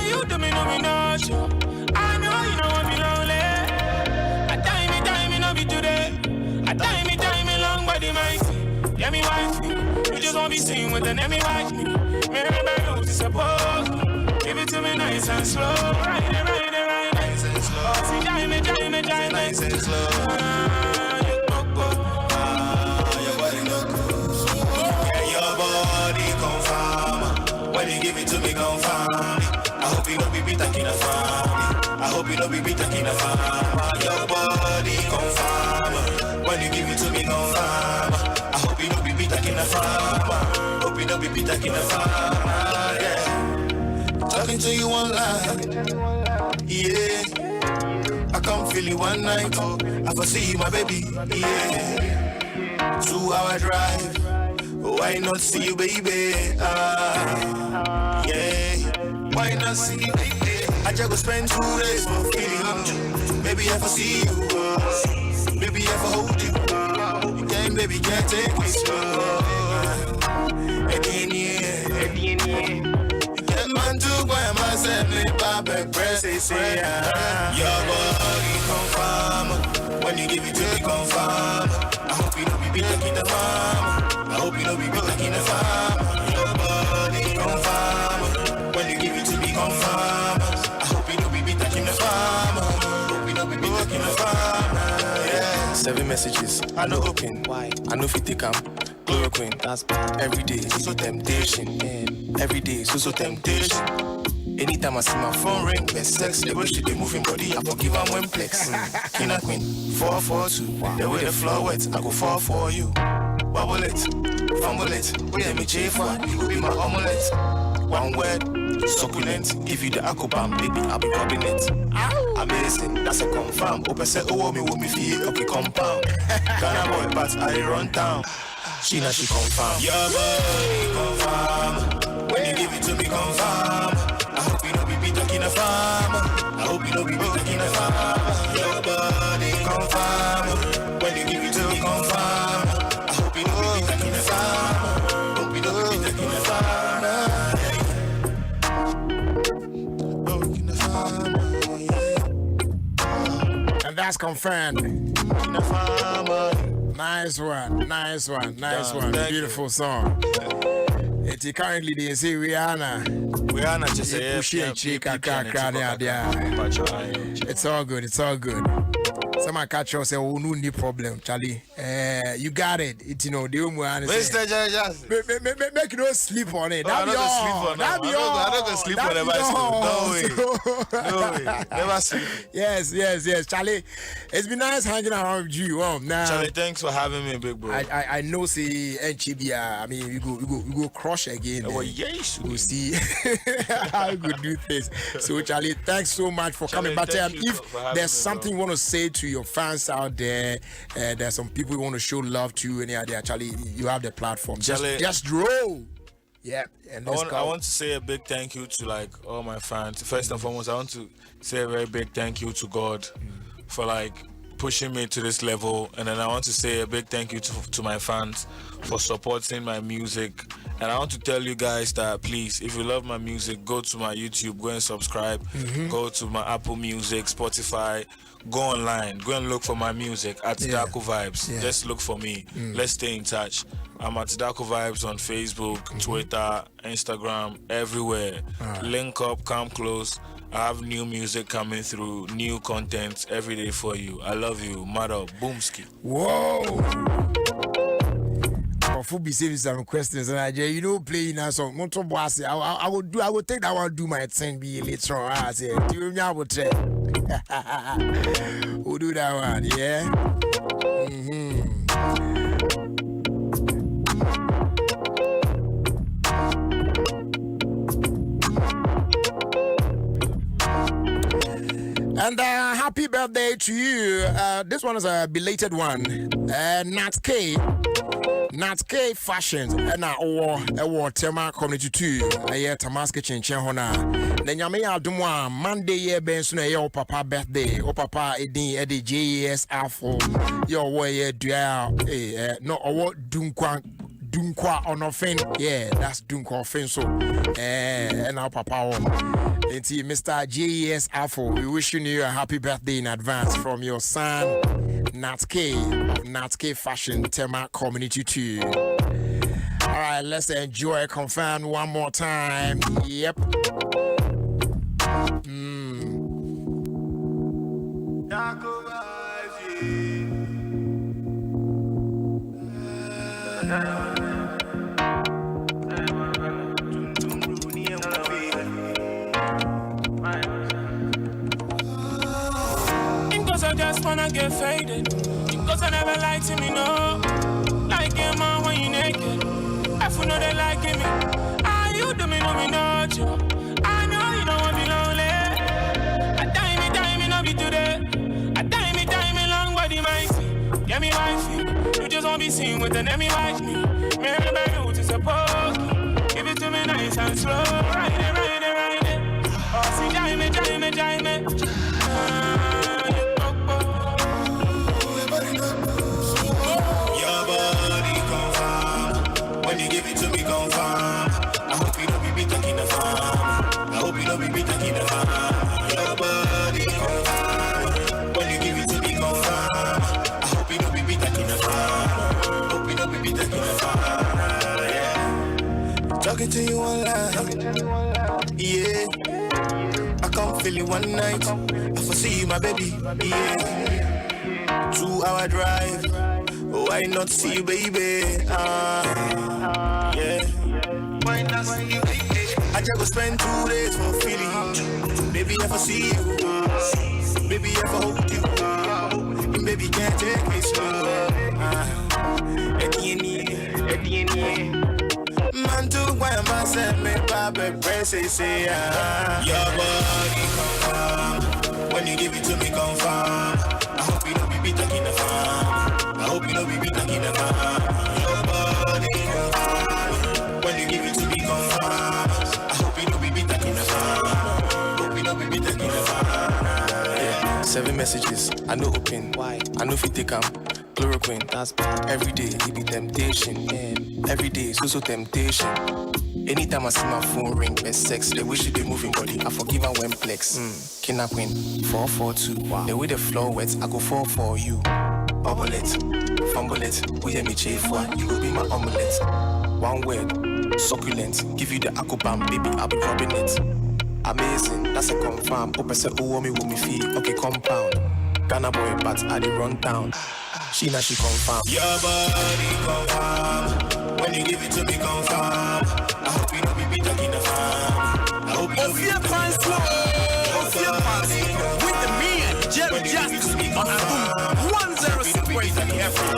Speaker 7: You do me, no, me not you. I know you don't want me lonely. I time me, no be today. I time me long body mighty. Yeah, me wife. You just want to be seen with an enemy like me. Me never lose, it's supposed. Give it to me nice and slow. Right, nice and slow.
Speaker 4: nice and slow. Your body no cool. Yeah, your body confirm. When you give it to me, confirm. I hope you don't be beat in a farm. I hope you don't be beat in a farm. Your body confirm. When you give it to me, confirm. I hope you don't be beat in a farm. Hope you don't be beat in a farm. Yeah. Talking to you online. Yeah. I come feel you one night. I foresee you, my baby. Yeah. 2-hour drive. Why not see you, baby? Yeah. Why not see you, baby? I just go spend 2 days for feeling you. Maybe I see you. Maybe I hold you. You can, baby, can't take it slow. You can't man to go and myself, Papa, press it, say, your body confirm. When you give it to me, confirm. I hope you don't be beat like in the farm. I hope you don't be beat like in the farm. Your body confirm. When you give it to me, confirm. I hope you don't be beat like in the farm. Hope you don't be beat like in the farm. Yeah.
Speaker 8: 7 messages, I know open. Why? I know if you take them. Chloroquine, that's bad. Every day, so temptation. Every day, so temptation. Anytime I see my phone ring, best sex, the way she be moving body, I forgive her when flex. King and queen, 4-4-2. The way the floor wet, I go fall for you. Bubble it, fumble it. We let me chafe one, you go be my omelette. One word, succulent. Give you the Akobam, baby, I'll be rubbing it. Amazing, that's a confirm. Open say, oh, me feel okay compound. Ghana boy, but I run down. She confirm.
Speaker 4: Your body confirm. When you give it to me, confirm. I hope you don't be beat like in a farm. I hope you don't be beat like in a farm. Your body confirm. When you give it to me, confirm. I hope you don't be beat like in a farm. Hope you don't be beat like in a farm. In a farm.
Speaker 1: And that's confirmed.
Speaker 4: In a farm.
Speaker 1: Nice one. Beautiful song. It's currently they say Rihanna just say it's all good. Someone catch us say, oh, no need problem, Charlie. You got it. It's, you know, the woman
Speaker 5: Mr. Jajas.
Speaker 1: Make no sleep on it.
Speaker 5: I'm not gonna sleep on the bicycle. No way. Never sleep.
Speaker 1: Yes. Charlie, it's been nice hanging around with you. Now,
Speaker 5: Charlie, thanks for having me, big bro.
Speaker 1: I know, say, Chibia. I mean, we go crush again.
Speaker 5: Oh, yes.
Speaker 1: We'll see how we could do things. So, Charlie, thanks so much for coming. But if there's something you want to say to your fans out there, there's some people you want to show love to, any idea, Charlie, you have the platform. Just roll. Yeah. And
Speaker 5: I want to say a big thank you to like all my fans. First and foremost, I want to say a very big thank you to God for like pushing me to this level, and then I want to say a big thank you to my fans for supporting my music. And I want to tell you guys that please, if you love my music, go to my YouTube, go and subscribe, go to my Apple Music, Spotify, go online, go and look for my music at Darko Vibes. Just look for me. Let's stay in touch. I'm at Darko Vibes on Facebook, Twitter, Instagram, everywhere. Link up, come close. I have new music coming through, new content every day for you. I love you, mother, boomski.
Speaker 1: Whoa. For be saving some questions, and playing a song. I will take that one, do my thing, be later on. I say, we'll do that one, yeah. And happy birthday to you. This one is a belated one. Nat K Fashions and our Tema Community 2. Tamaska Chinchen Hona. Then Yamea Dumwa Monday year Benson, your papa birthday. O papa Eddie JES Afro. Your way, no, or Dunkwa on offense. Yeah, that's Dunkwa offense. So, and our papa. Mr. JES Afro, we wishing you a happy birthday in advance from your son, Nat K of Nat K Fashion Tema Community 2. All right, let's enjoy Confirm one more time. Yep.
Speaker 4: Darko Vibes.
Speaker 7: just wanna get faded. Because I never lied to me, no. Like a man when you naked. I feel no they liking me. Ah, you do me, no, me not you. I know you don't want me lonely. I die me, no be today. I die me, long body, my feet. Get me wifey. You just won't be seen with an enemy like me. Me everybody who's supposed to. Give it to me nice and slow. Ride it. Oh, see, jai me.
Speaker 4: Your body confirm. When you give it to me, confirm. I hope you don't be taking the farm. Your body confirm. When you give it to me, confirm. I hope you don't be taking the farm. Yeah. Talking to you online. Yeah. I can't feel you one night. I foresee you, my baby. Yeah. 2-hour drive. Why not see you, baby? Yeah. Why not see you, baby? I just go spend 2 days for feeling. Baby, I foresee you. Baby, I for hold you. And baby, can't take it slow. Man, too, why am I saying me, Papa, press it, say, your body confirm. When you give it to me, confirm. I hope you don't be taking the farm. Your body confirm. When you give it to me, confirm. I hope you don't be taking the farm. 7 messages, I know open. Why? I know if you take them. Chloroquine, that's bad. Every day, it be temptation. Every day, so temptation. Anytime I see my phone ring, best sex, they wish you be moving body. I forgive her when flex. Kina Queen, 442. Wow. The way the floor wet, I go fall for you. Bubble it, fumble it, we hear me chafe one. You will be my omelette. One word, succulent. Give you the akubam, baby, I'll be rubbing it. Amazing, that's a confirm. Open say, oh, me feel, okay, compound. Ghana boy, but I did run down. She confirm. Your body confirm. When you give it to me, confirm. I hope you don't be taking the farm. I hope you don't be taking the farm. Ofie Fancy with the man, Jerry Justice on Adom 106.3 FM.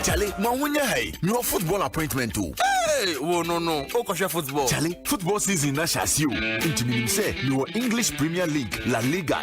Speaker 9: Charlie, Mawunya hey, your football appointment too.
Speaker 10: Hey, oh no. Okosha football.
Speaker 9: Charlie, football season na shall see you. Into me say your English Premier League, La Liga,